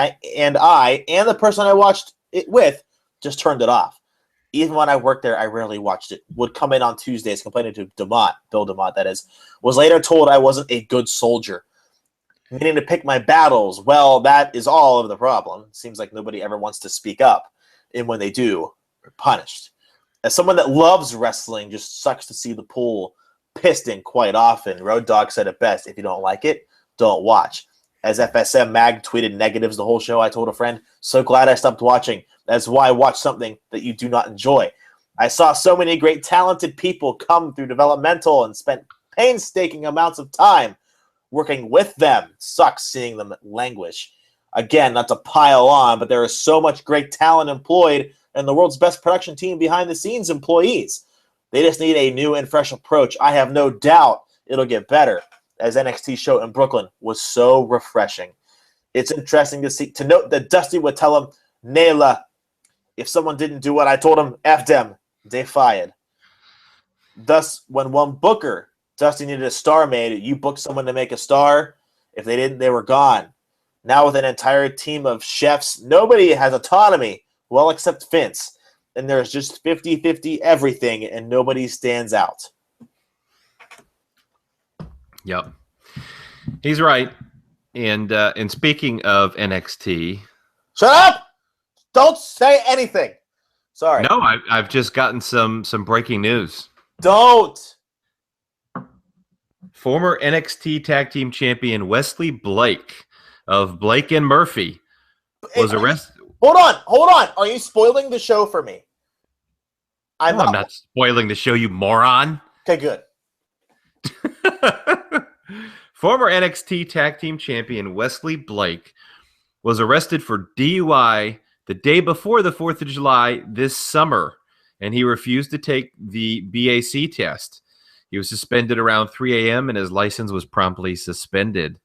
I and the person I watched it with just turned it off. Even when I worked there, I rarely watched it. Would come in on Tuesdays complaining to Bill DeMott, that is. Was later told I wasn't a good soldier. Needing to pick my battles, well, that is all of the problem. Seems like nobody ever wants to speak up. And when they do, they're punished. As someone that loves wrestling, just sucks to see the pool pissed in quite often. Road Dogg said it best, if you don't like it, don't watch. As FSM Mag tweeted negatives the whole show, I told a friend, so glad I stopped watching. That's why I watch something that you do not enjoy. I saw so many great talented people come through developmental and spent painstaking amounts of time working with them. Sucks seeing them languish. Again, not to pile on, but there is so much great talent employed and the world's best production team behind the scenes employees. They just need a new and fresh approach. I have no doubt it'll get better, as NXT show in Brooklyn was so refreshing. It's interesting to note that Dusty would tell him, Nayla, if someone didn't do what I told him, F them, they fired. Thus, when one booker, Dusty needed a star made, you booked someone to make a star. If they didn't, they were gone. Now with an entire team of chefs, nobody has autonomy, well, except Vince. And there's just 50-50 everything, and nobody stands out. Yep. He's right. And speaking of NXT... Shut up! Don't say anything! Sorry. No, I've just gotten some breaking news. Don't! Former NXT Tag Team Champion Wesley Blake of Blake and Murphy was arrested. Hold on. Are you spoiling the show for me? I'm not spoiling the show, you moron. Okay, good. Former NXT Tag Team Champion Wesley Blake was arrested for DUI the day before the 4th of July this summer, and he refused to take the BAC test. He was suspended around 3 a.m. and his license was promptly suspended.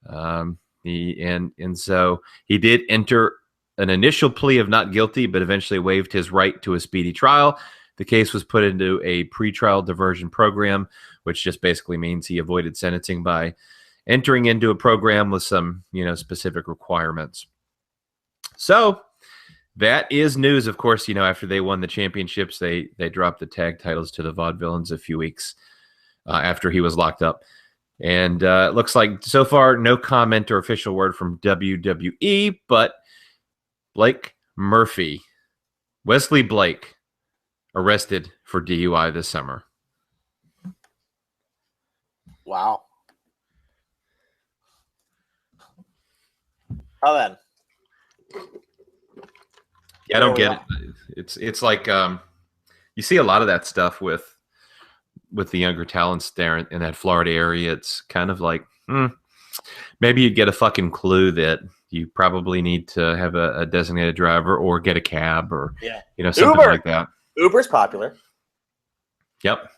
So he did enter an initial plea of not guilty, but eventually waived his right to a speedy trial. The case was put into a pretrial diversion program, which just basically means he avoided sentencing by entering into a program with some, specific requirements. So that is news. Of course, after they won the championships, they dropped the tag titles to the Vaudevillains a few weeks after he was locked up. And it looks like so far no comment or official word from WWE, but Wesley Blake, arrested for DUI this summer. Wow. How then? Yeah, I don't get it. It's like you see a lot of that stuff with the younger talents there in that Florida area. It's kind of like maybe you'd get a fucking clue that you probably need to have a designated driver or get a cab or something Uber. like that. Uber's popular. Yep.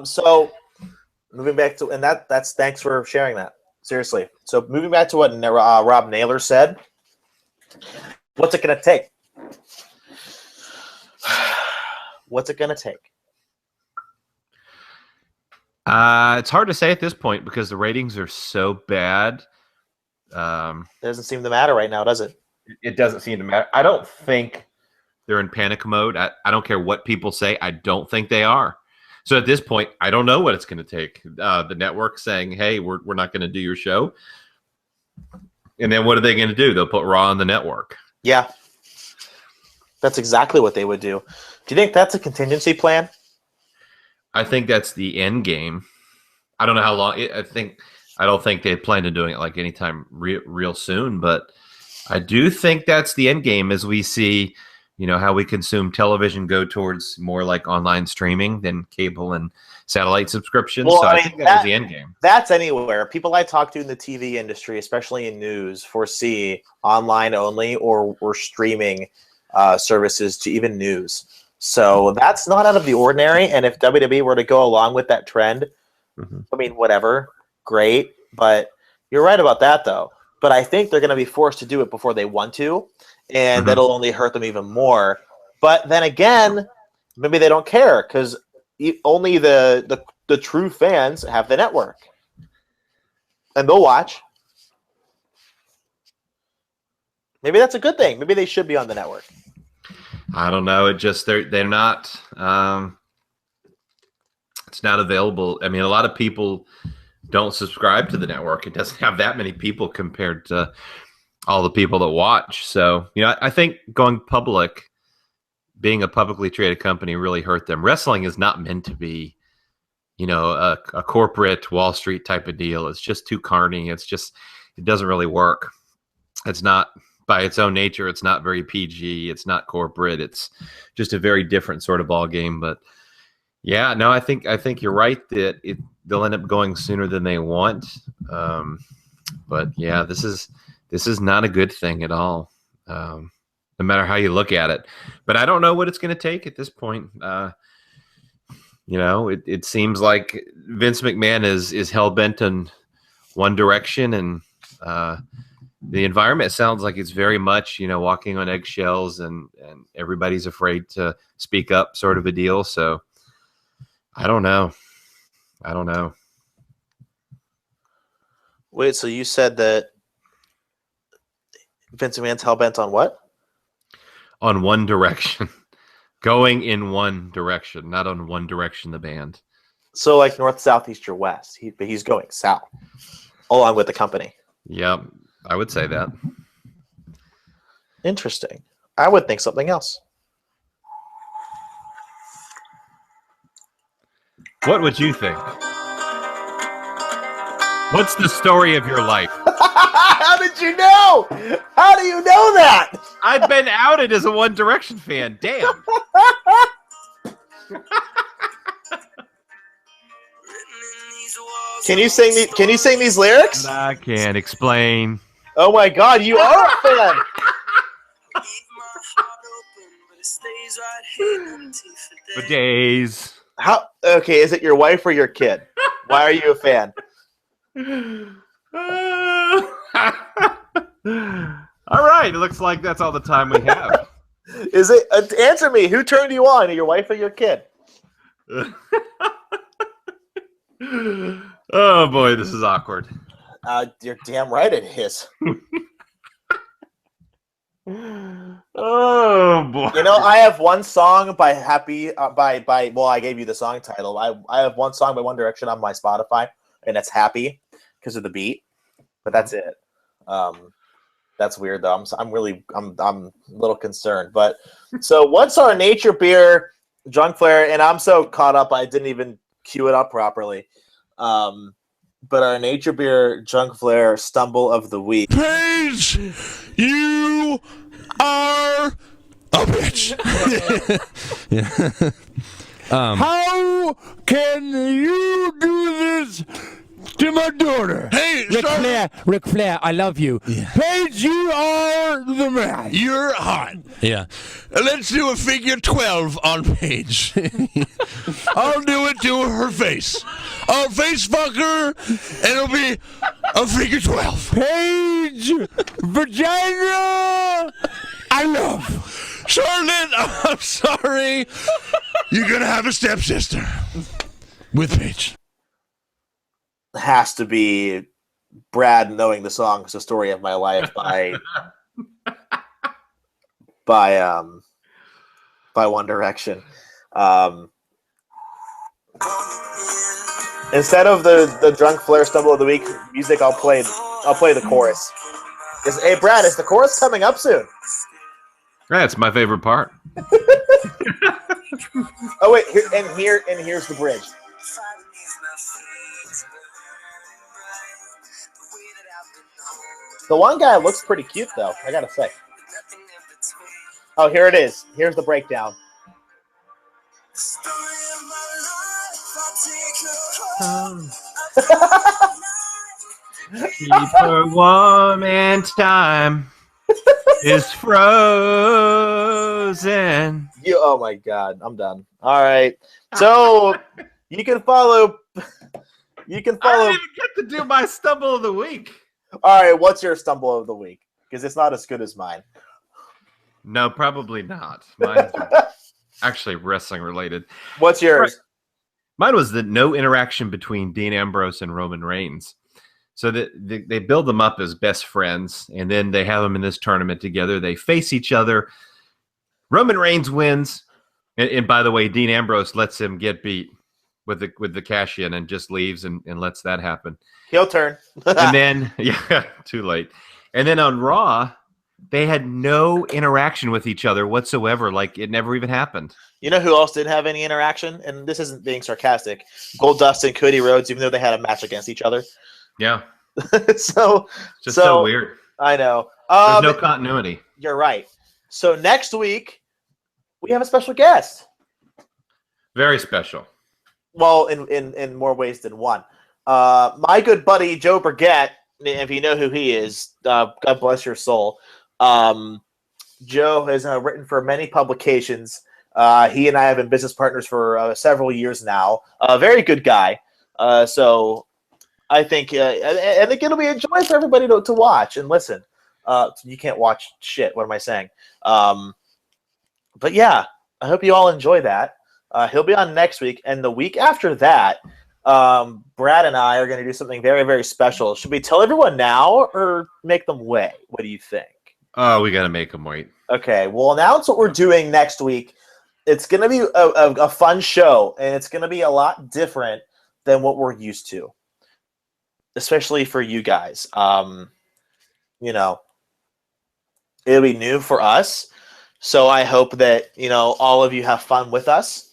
So moving back to, and that's thanks for sharing that. Seriously. So moving back to what Rob Naylor said, what's it going to take? What's it going to take? It's hard to say at this point because the ratings are so bad. It doesn't seem to matter right now, does it? It doesn't seem to matter. I don't think they're in panic mode. I don't care what people say. I don't think they are. So at this point, I don't know what it's going to take. The network saying, hey, we're not going to do your show. And then what are they going to do? They'll put Raw on the network. Yeah. That's exactly what they would do. Do you think that's a contingency plan? I think that's the end game. I don't know how long. I don't think they plan on doing it like anytime real soon, but I do think that's the end game as we see, how we consume television go towards more like online streaming than cable and satellite subscriptions. Well, So I I mean, think that was the end game. That's anywhere. People I talk to in the TV industry, especially in news, foresee online only or streaming services to even news. So that's not out of the ordinary. And if WWE were to go along with that trend, I mean, whatever, great. But you're right about that, though. But I think they're going to be forced to do it before they want to, and that'll only hurt them even more. But then again, maybe they don't care because only the true fans have the network, and they'll watch. Maybe that's a good thing. Maybe they should be on the network. I don't know. It just they're not. It's not available. I mean, a lot of people don't subscribe to the network. It doesn't have that many people compared to all the people that watch. So, I think going public, being a publicly traded company, really hurt them. Wrestling is not meant to be, a corporate Wall Street type of deal. It's just too carny. It doesn't really work. It's not, by its own nature, it's not very PG. It's not corporate. It's just a very different sort of ball game. But yeah, no, I think you're right that they'll end up going sooner than they want. But yeah, this is not a good thing at all, no matter how you look at it. But I don't know what it's going to take at this point. It seems like Vince McMahon is hell bent in one direction, and the environment sounds like it's very much walking on eggshells, and everybody's afraid to speak up, sort of a deal. So I don't know. Wait, so you said that Vince McMahon's hell-bent on what? On one direction. Going in one direction, not on One Direction, the band. So like north, south, east, or west. But he's going south, along with the company. Yeah, I would say that. Interesting. I would think something else. What would you think? What's the story of your life? How did you know? How do you know that? I've been outed as a One Direction fan. Damn. Can you sing these lyrics? I can't explain. Oh my God, you are a fan. For days. How? Okay, is it your wife or your kid? Why are you a fan? All right, it looks like that's all the time we have. Is it? Answer me. Who turned you on? Your wife or your kid? Oh boy, this is awkward. You're damn right it is. Oh boy. I have one song by well, I gave you the song title. I have one song by One Direction on my Spotify, and it's Happy because of the beat. But that's it. That's weird though. I'm a little concerned. But so what's our nature beer junk flare? And I'm so caught up I didn't even cue it up properly. But our nature beer junk flare stumble of the week. Paige, you are a bitch. How can you do this to my daughter? Hey, Ric Flair, I love you. Yeah. Paige, you are the man. You're hot. Yeah. Let's do a figure 12 on Paige. I'll do it to her face. I'll face fuck her, and it'll be a figure 12. Paige, vagina, I love. Charlotte, I'm sorry. You're going to have a stepsister with Paige. Has to be Brad knowing the song "It's the Story of My Life" by One Direction. Instead of the drunk flare stumble of the week music, I'll play the chorus. Hey Brad, is the chorus coming up soon? That's my favorite part. Oh wait, here's the bridge. The one guy looks pretty cute, though, I gotta say. Oh, here it is. Here's the breakdown. Keep her warm and time is frozen. Oh my God, I'm done. All right, so you can follow. You can I follow. don't even get to do my stumble of the week. All right, what's your stumble of the week? Because it's not as good as mine. No, probably not. Mine's actually wrestling related. What's yours? Mine was the no interaction between Dean Ambrose and Roman Reigns. So that they build them up as best friends, and then they have them in this tournament together. They face each other. Roman Reigns wins, and by the way, Dean Ambrose lets him get beat with the cash in and just leaves and lets that happen. Heel turn. And then, yeah, too late. And then on Raw, they had no interaction with each other whatsoever. Like it never even happened. You know who else didn't have any interaction? And this isn't being sarcastic. Goldust and Cody Rhodes, even though they had a match against each other. Yeah. So Just so weird. I know. There's no continuity. You're right. So next week, we have a special guest. Very special. Well, in more ways than one. My good buddy, Joe Burgett, if you know who he is, God bless your soul. Joe has written for many publications. He and I have been business partners for several years now. A very good guy. So I think it'll be a joy for everybody to watch and listen. You can't watch shit. What am I saying? But yeah, I hope you all enjoy that. He'll be on next week, and the week after that, Brad and I are going to do something very, very special. Should we tell everyone now or make them wait? What do you think? Oh, we got to make them wait. Okay, we'll announce what we're doing next week. It's going to be a fun show, and it's going to be a lot different than what we're used to, especially for you guys. You know, it'll be new for us, so I hope that, you know, all of you have fun with us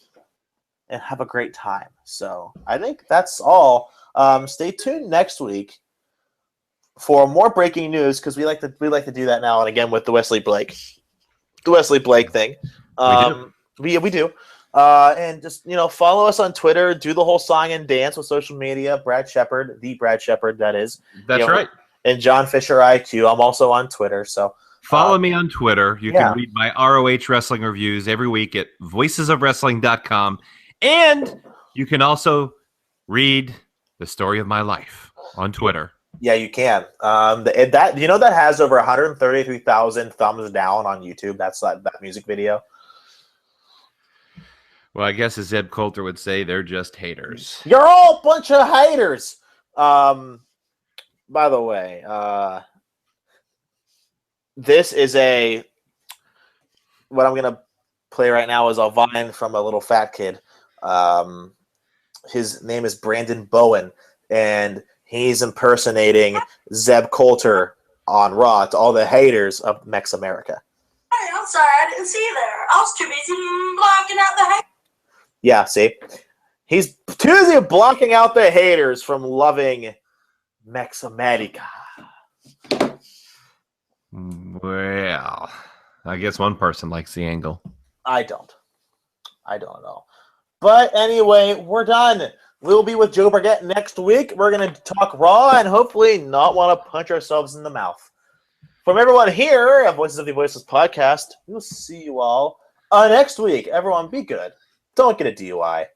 and have a great time. So I think that's all. Stay tuned next week for more breaking news, because we like to do that now and again with the Wesley Blake thing. We do. And just, you know, follow us on Twitter. Do the whole song and dance with social media. Brad Shepard, the Brad Shepard, that is. That's right. And Jon Fisher IQ. I'm also on Twitter. So follow me on Twitter. You can read my ROH wrestling reviews every week at voicesofwrestling.com. And you can also read the story of my life on Twitter. Yeah, you can. That has over 133,000 thumbs down on YouTube. That's that music video. Well, I guess as Zeb Coulter would say, they're just haters. You're all a bunch of haters. By the way, this is what I'm gonna play right now is a vine from a little fat kid. His name is Brandon Bowen, and he's impersonating Zeb Coulter on Raw to all the haters of Mex America. Hey, I'm sorry, I didn't see you there. I was too busy blocking out the haters. Yeah, see? He's too busy blocking out the haters from loving Mex America. Well, I guess one person likes the angle. I don't know. But anyway, we're done. We'll be with Joe Burgett next week. We're going to talk Raw and hopefully not want to punch ourselves in the mouth. From everyone here at Voices of the Voiceless podcast, we'll see you all next week. Everyone, be good. Don't get a DUI.